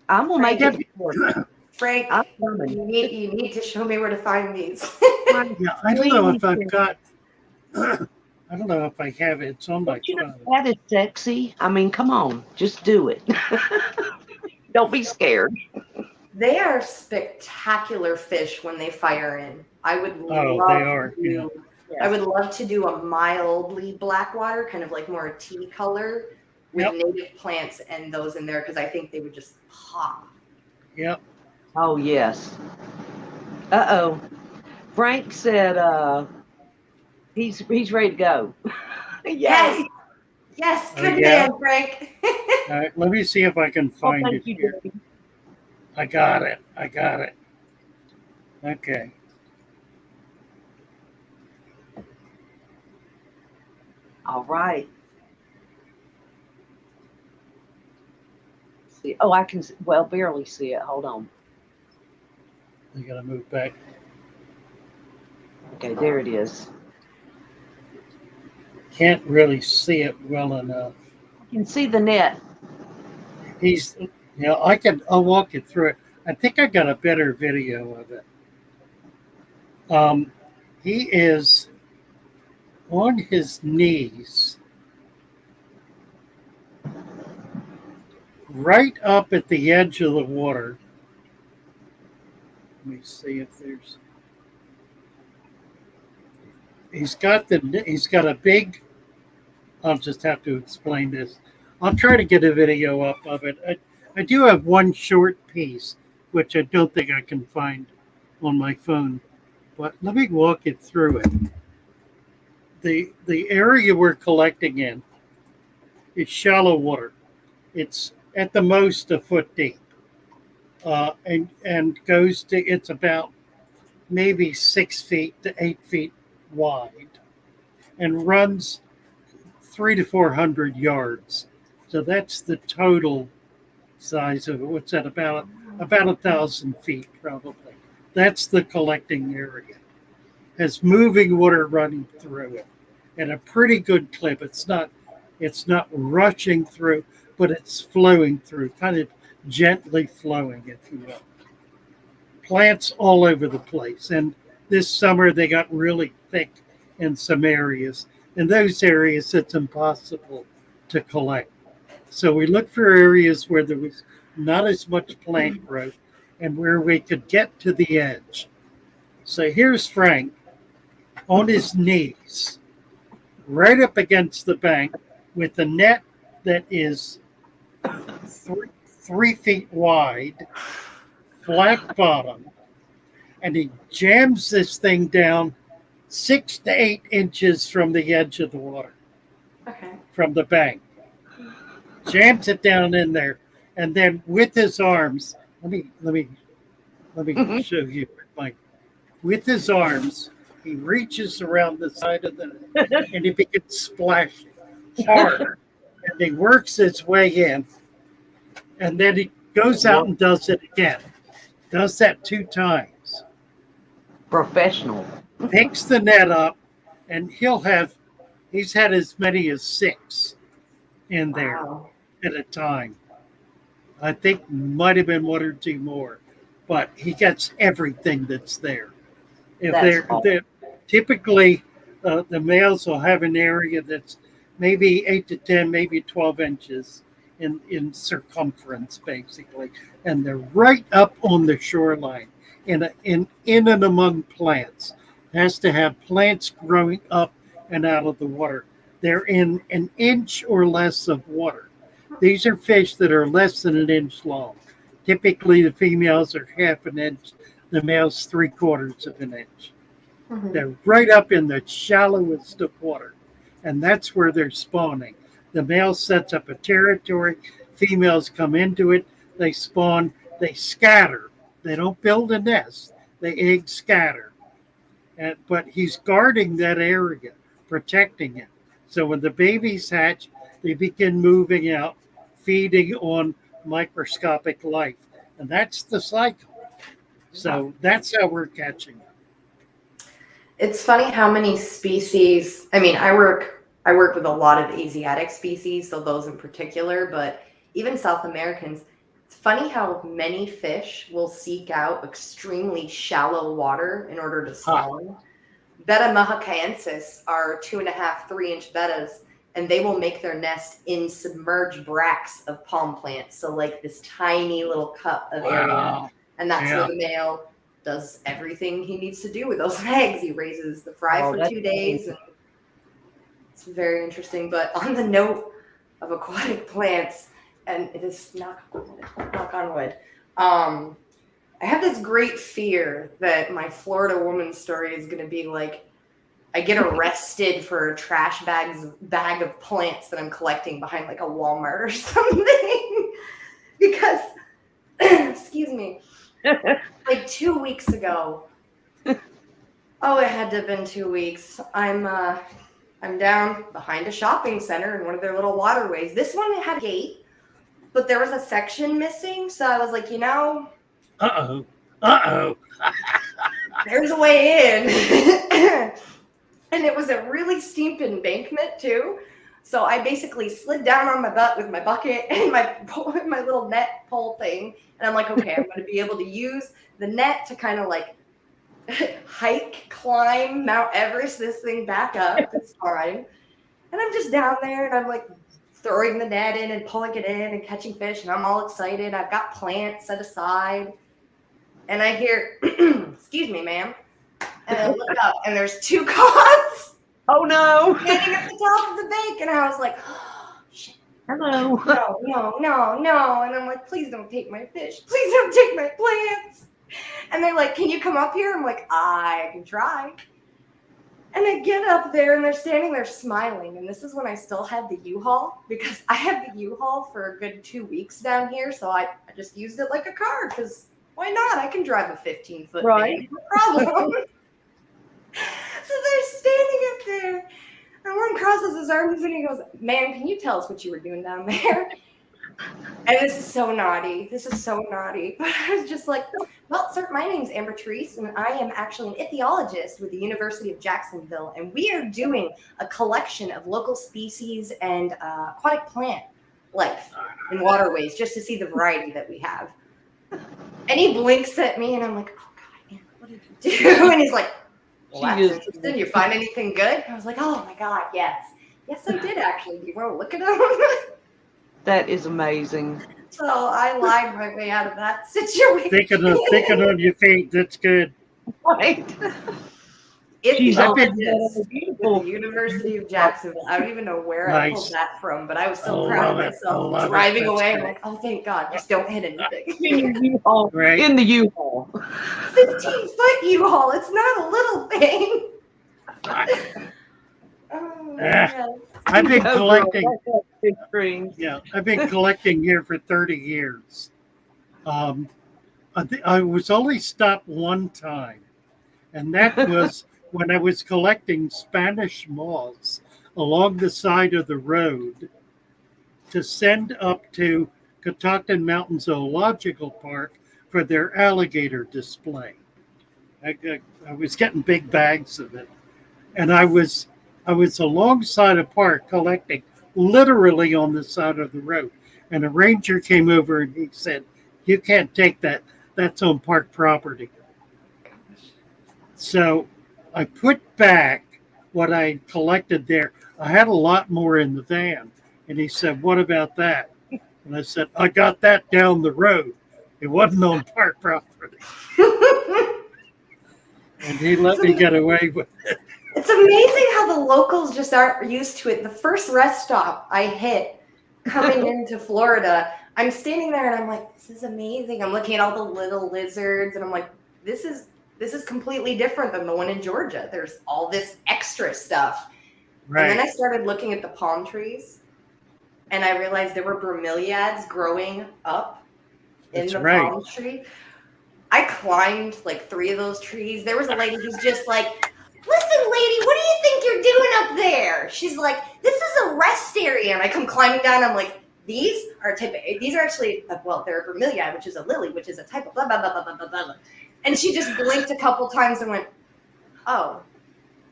D: I'm going to make it for you.
E: Frank, you need to show me where to find these.
B: Yeah, I don't know if I've got... I don't know if I have it. It's on my phone.
D: That is sexy. I mean, come on. Just do it. Don't be scared.
E: They are spectacular fish when they fire in. I would love to do a mildly black water, kind of like more a tea color with native plants and those in there because I think they would just pop.
B: Yep.
D: Oh, yes. Uh-oh. Frank said He's ready to go.
E: Yes.
D: Yay!
E: Yes.
B: Oh,
E: Good
B: yeah?
E: man, Frank.
B: All right, let me see if I can
D: Well,
B: find
D: thank
B: it
D: you,
B: here.
D: Debbie.
B: I got it. I got it. Okay.
D: All right. See, oh, I can well barely see it. Hold on.
B: I got to move back.
D: Okay, there it is.
B: Can't really see it well enough.
D: I can see the net.
B: He's, I'll walk you through it. I think I got a better video of it. He is on his knees, right up at the edge of the water. Let me see if there's. He's got a big. I'll just have to explain this. I'll try to get a video up of it. I do have one short piece, which I don't think I can find on my phone, but let me walk it through it. The area we're collecting in is shallow water. It's at the most a foot deep, and goes to it's about maybe 6 feet to 8 feet wide, and runs 300 to 400 yards. So that's the total size of it. What's that about 1,000 feet probably? That's the collecting area. Has moving water running through it at a pretty good clip. It's not rushing through, but it's flowing through, kind of gently flowing, if you will. Plants all over the place. And this summer they got really thick in some areas. In those areas, it's impossible to collect. So we looked for areas where there was not as much plant growth and where we could get to the edge. So here's Frank on his knees, right up against the bank with a net that is 3 feet wide, flat bottom, and he jams this thing down 6 to 8 inches from the edge of the water,
E: Okay.
B: from the bank. Jams it down in there, and then with his arms, let me show you, Mike. With his arms, he reaches around the side of the net and he begins splashing hard, and he works his way in, and then he goes out and does it again. Does that 2 times.
D: Professional.
B: Picks the net up, and he's had as many as 6 in there
E: Wow.
B: at a time. I think might have been 1 or 2 more, but he gets everything that's there. If
D: That's
B: they're typically the males will have an area that's maybe 8 to 10, maybe 12 inches in circumference, basically, and they're right up on the shoreline, in and among plants. Has to have plants growing up and out of the water. They're in an inch or less of water. These are fish that are less than an inch long. Typically, the females are half an inch, the males 3/4 of an inch.
E: Mhm.
B: They're right up in the shallowest of water, and that's where they're spawning. The male sets up a territory, females come into it, they spawn, they scatter. They don't build a nest, they egg scatter. But he's guarding that area, protecting it. So when the babies hatch, they begin moving out, feeding on microscopic life. And that's the cycle. So that's how we're catching them.
E: It's funny how many species. I mean, I work with a lot of Asiatic species, so those in particular, but even South Americans. It's funny how many fish will seek out extremely shallow water in order to spawn. Betta mahacaensis are 2.5, 3 inch bettas, and they will make their nest in submerged bracts of palm plants. So like this tiny little cup of area.
B: Wow.
E: And that's
B: Yeah.
E: where the male does everything he needs to do with those eggs. He raises the fry
D: Oh,
E: for
D: that's
E: 2 days. And it's very interesting. But on the note of aquatic plants, and it is knock on wood. I have this great fear that my Florida woman story is going to be like I get arrested for a bag of plants that I'm collecting behind like a Walmart or something. Because, excuse me, like 2 weeks ago, oh, it had to have been 2 weeks. I'm down behind a shopping center in one of their little waterways. This one had a gate, but there was a section missing. So I was like, there's a way in. And it was a really steep embankment too. So I basically slid down on my butt with my bucket and my little net pole thing. And I'm like, okay, I'm going to be able to use the net to kind of like climb Mount Everest, this thing back up. It's fine. And I'm just down there and I'm like throwing the net in and pulling it in and catching fish. And I'm all excited. I've got plants set aside. And I hear, excuse me, ma'am. And I look up and there's 2 cons.
D: Oh no.
E: Standing at the top of the bank. And I was like, oh, shit.
D: Hello.
E: No. And I'm like, please don't take my fish. Please don't take my plants. And they're like, can you come up here? I'm like, I can try. And I get up there and they're standing there smiling. And this is when I still had the U-Haul, because I had the U-Haul for a good 2 weeks down here. So I just used it like a car, because why not? I can drive a 15-foot van, no problem. So they're standing up there, and one crosses his arms and he goes, "Man, can you tell us what you were doing down there?" And this is so naughty. But I was just like, well, sir, my name's Amber Therese, and I am actually an ichthyologist with the University of Jacksonville, and we are doing a collection of local species and aquatic plant life in waterways, just to see the variety that we have. And he blinks at me, and I'm like, oh, God, Amber, what did you do? And he's like, well, that's interesting. Did you find anything good? I was like, oh, my God, yes. Yes, I did, actually. Do you want to look at them?
D: That is amazing.
E: So I lied my way out of that situation.
B: Thinking on your feet, that's good.
D: Right.
E: It's
B: I've been
E: with the University of Jacksonville. I don't even know where I pulled that from, but I was so proud of myself driving away. I'm like, oh, thank God, just don't hit anything.
D: In the U-Haul. Right. In the U-Haul.
E: 15-foot U-Haul. It's not a little thing. Oh, yes.
B: I've been collecting. Yeah, I've been collecting here for 30 years. I was only stopped one time, and that was when I was collecting Spanish moths along the side of the road to send up to Catoctin Mountain Zoological Park for their alligator display. I was getting big bags of it, and I was alongside a park collecting, literally on the side of the road. And a ranger came over and he said, "You can't take that. That's on park property." So I put back what I collected there. I had a lot more in the van. And he said, "What about that?" And I said, "I got that down the road. It wasn't on park property." And he let me get away with it.
E: It's amazing how the locals just aren't used to it. The first rest stop I hit coming into Florida, I'm standing there and I'm like, this is amazing. I'm looking at all the little lizards and I'm like, this is completely different than the one in Georgia. There's all this extra stuff. Right. And then I started looking at the palm trees and I realized there were bromeliads growing up in the palm tree. I climbed like 3 of those trees. There was a lady who's just like, "Listen, lady, what do you think you're doing up there?" She's like, "This is a rest area." And I come climbing down. I'm like, these are actually, well, they're a bromeliad, which is a lily, which is a type of blah, blah, blah, blah, blah, blah, blah. And she just blinked a couple times and went, "Oh,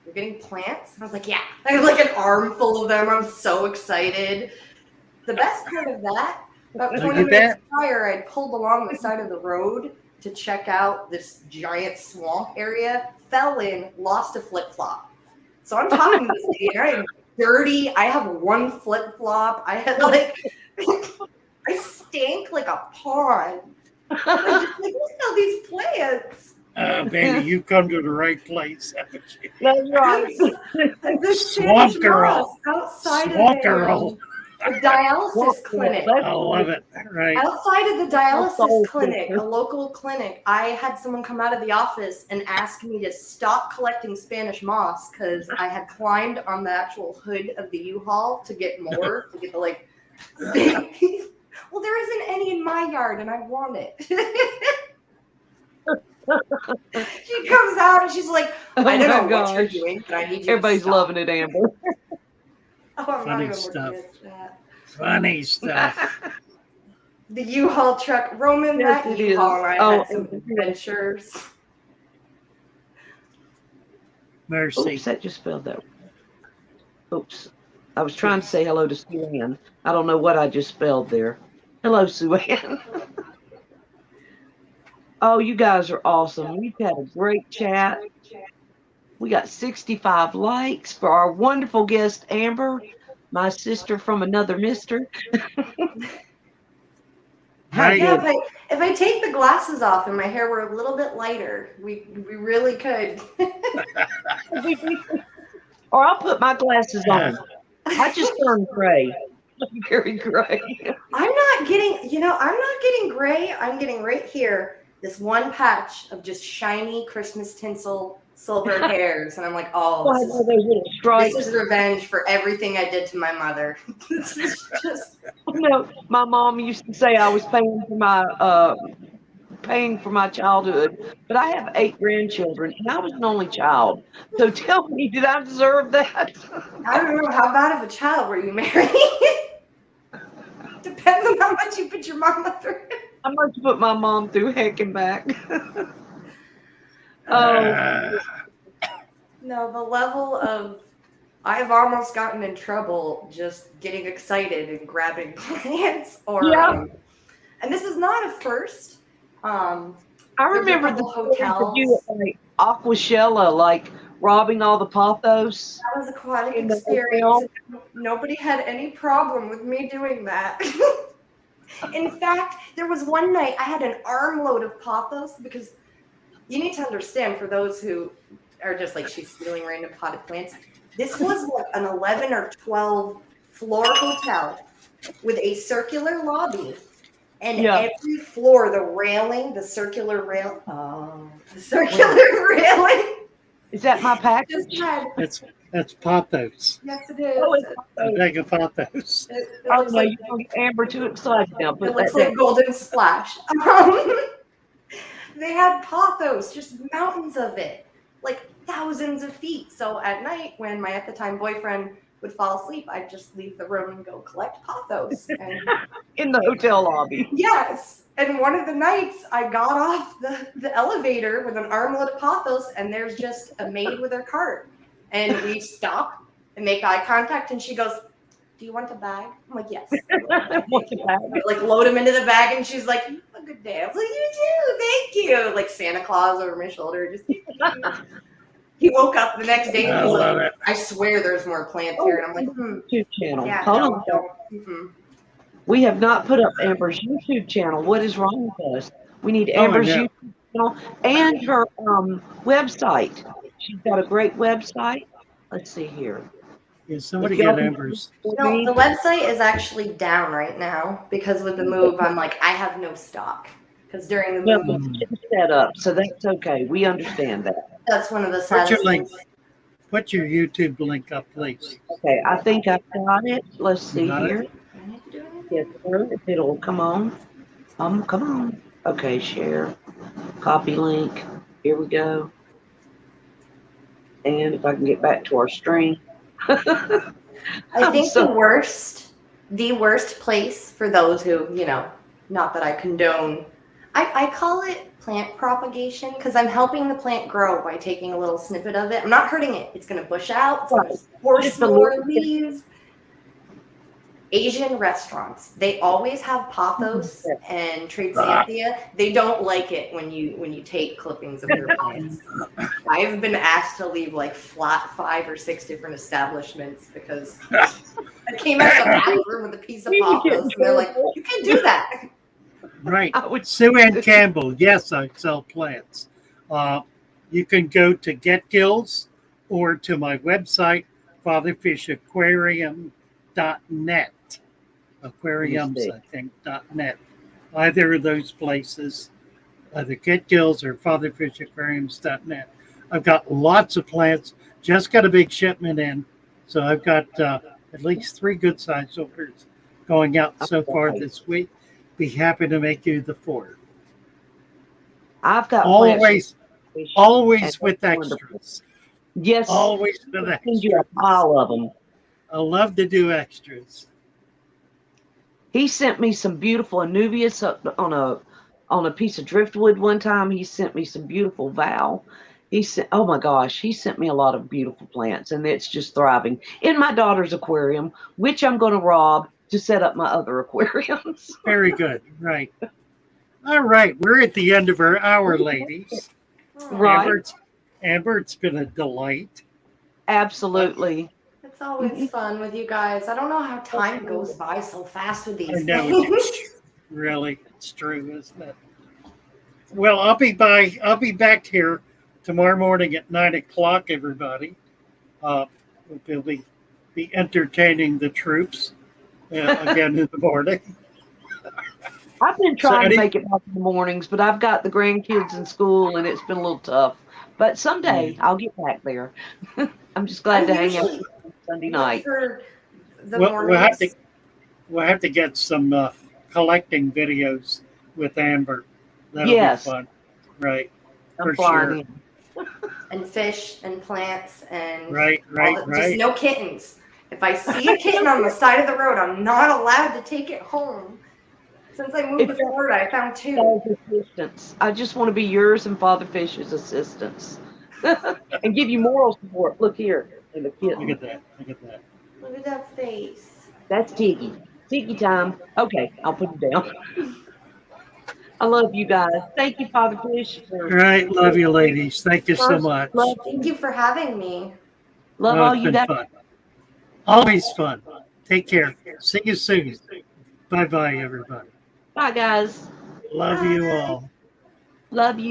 E: you're getting plants?" I was like, "Yeah." I have like an armful of them. I'm so excited. The best part of that, about 20 minutes prior, I pulled along the side of the road to check out this giant swamp area, fell in, lost a flip-flop. So I'm talking to this lady, and I am dirty. I have 1 flip-flop. I had like, I stank like a pond. I'm just like, look at all these plants.
B: Baby, you've come to the right place, haven't you?
D: That's right.
B: Swamp girl.
E: Outside
B: Swamp
E: of
B: girl.
E: The dialysis
D: Well,
E: clinic.
D: that's-
B: I love it. Right.
E: Outside of the dialysis
D: soul
E: clinic,
D: sister.
E: a local clinic, I had someone come out of the office and ask me to stop collecting Spanish moss because I had climbed on the actual hood of the U-Haul to get more, to get the like big piece. Well, there isn't any in my yard and I want it. She comes out and she's like,
D: Oh
E: I don't
D: my
E: know what you're
D: gosh.
E: doing, but I need you
D: Everybody's
E: to stop.
D: loving it, Amber.
E: Oh, I'm
B: Funny
E: not even
B: stuff.
E: looking at that.
B: Funny stuff.
E: The U-Haul truck, Roman,
D: Yes,
E: that
D: it
E: U-Haul,
D: is.
E: and I
D: Oh,
E: had some adventures.
B: Mercy.
D: Oops, that just spelled that. Oops. I was trying to say hello to Sue Ann. I don't know what I just spelled there. Hello, Sue Ann. Oh, you guys are awesome. We've had a great chat. We got 65 likes for our wonderful guest, Amber, my sister from another mister. How
B: Right.
E: Yeah,
D: good.
E: if I take the glasses off and my hair were a little bit lighter, we really could.
D: Or I'll put my glasses on. I just turned gray. Very gray.
E: I'm not getting gray. I'm getting right here this one patch of just shiny Christmas tinsel silver hairs, and I'm like, oh,
D: Oh, I know those little stripes.
E: this is revenge for everything I did to my mother. This is just
D: No, my mom used to say I was paying for my childhood, but I have 8 grandchildren and I was an only child. So tell me, did I deserve that?
E: I don't know how bad of a child were you, Mary? Depends on how much you put your mama through.
D: I must put my mom through heck and back. Oh,
E: No, the level of I've almost gotten in trouble just getting excited and grabbing plants or
D: Yeah.
E: and this is not a first.
D: I
E: There's a
D: remember the
E: couple
D: stories of you at like Aquashella, like robbing all the pothos.
E: That was aquatic
D: In the
E: experience.
D: hotel?
E: Nobody had any problem with me doing that. In fact, there was one night I had an armload of pothos because you need to understand for those who are just like she's stealing random potted plants. This was like an 11 or 12 floor hotel with a circular lobby. And
D: Yeah.
E: every floor, the circular railing
D: Is that my package?
E: just had,
B: That's pothos.
E: yes it is.
D: Oh, it's
B: A bag of pothos.
E: It
D: Oh
E: looks
D: no,
E: like,
D: you don't get Amber too excited now.
E: it
D: Put
E: looks
D: that
E: like
D: down.
E: Golden Splash. They had pothos, just mountains of it, like thousands of feet. So at night, when my at the time boyfriend would fall asleep, I'd just leave the room and go collect pothos. And
D: In the hotel lobby.
E: yes, and one of the nights I got off the elevator with an armload of pothos, and there's just a maid with her cart, and we stop and make eye contact, and she goes, "Do you want a bag?" I'm like, "Yes."
D: What's the bag?
E: I, like load him into the bag, and she's like, "You have a good day." I was like, "You too, thank you." Like Santa Claus over my shoulder. Just he woke up the next day and
B: I
E: he's
B: love
E: like,
B: it.
E: "I swear there's more plants here," and I'm like,
D: YouTube channel.
E: "Yeah,
D: Hold
E: no,
D: on.
E: don't." Mm-hmm.
D: We have not put up Amber's YouTube channel. What is wrong with us? We need
B: Oh, I
D: Amber's
B: know.
D: YouTube channel and her website. She's got a great website. Let's see here.
B: Yeah, somebody
D: If y'all
B: get
D: can
B: Amber's.
D: support
E: No,
D: me,
E: the website is actually down right now because with the move, I'm like, I have no stock. Because during the
D: well,
E: move,
D: it's set up, so that's okay. We understand that.
E: that's one of the
B: Put
E: saddest
B: your link.
E: things.
B: Put your YouTube link up, please.
D: Okay, I think I've got it. Let's see
B: Got it?
D: here. Yes, sir. If it'll come on. Come on. Okay, share. Copy link. Here we go. And if I can get back to our stream.
E: I
D: I'm
E: think
D: so-
E: the worst place for those who, not that I condone, I call it plant propagation because I'm helping the plant grow by taking a little snippet of it. I'm not hurting it. It's going to bush out. It's going to force
D: Just a
E: more
D: little bit.
E: leaves. Asian restaurants, they always have pothos and tradescanthia. They don't like it when you take clippings of their plants. I've been asked to leave like flat 5 or 6 different establishments because I came out of the bathroom with a piece of pothos and they're like, "You can do that."
B: Right.
D: I would
B: Sue Ann Campbell. Yes, I sell plants. You can go to Get Gills or to my website, fatherfishaquarium.net. aquariums, I think, .net. Either of those places, either Kit Gills or fatherfishaquariums.net. I've got lots of plants. Just got a big shipment in, so I've got at least 3 good-sized orders going out so far this week. Be happy to make you the 4th.
D: I've got
B: Always,
D: plants
B: always
D: and
B: with
D: that's wonderful.
B: extras.
D: Yes,
B: Always
D: I'll
B: with
D: send you a
B: extras.
D: pile of them.
B: I love to do extras.
D: He sent me some beautiful anubias on a piece of driftwood one time. He sent me some beautiful val. He sent, oh my gosh, he sent me a lot of beautiful plants, and it's just thriving in my daughter's aquarium, which I'm going to rob to set up my other aquariums.
B: Very good. Right. All right. We're at the end of our hour, ladies.
D: Right.
B: Amber, it's been a delight.
D: Absolutely.
E: It's always fun with you guys. I don't know how time goes by so fast with
B: I
E: these
B: know.
E: things.
B: Really, it's true, isn't it? Well, I'll be back here tomorrow morning at 9 o'clock, everybody. We'll be entertaining the troops again in the morning.
D: I've been trying to make it back in the mornings, but I've got the grandkids in school, and it's been a little tough. But someday I'll get back there. I'm just glad to hang out Sunday night.
E: For the
B: We'll have to get some collecting videos with Amber. That'll be fun, right? For sure.
E: And fish and plants and
B: right.
E: Just no kittens. If I see a kitten on the side of the road, I'm not allowed to take it home. Since I moved to Florida, I found 2.
D: Assistants. I just want to be yours and Father Fish's assistants. And give you moral support. Look here. And the kitten.
B: Look at that.
E: Look at that face.
D: That's Tiggy. Tiggy time. Okay, I'll put it down. I love you guys. Thank you, Father Fish.
B: All right. Love you, ladies. Thank you so much.
E: Thank you for having me.
D: Love all you guys.
B: Fun. Always fun. Take care. See you soon. Bye-bye, everybody.
D: Bye, guys.
B: Love you all.
D: Love you.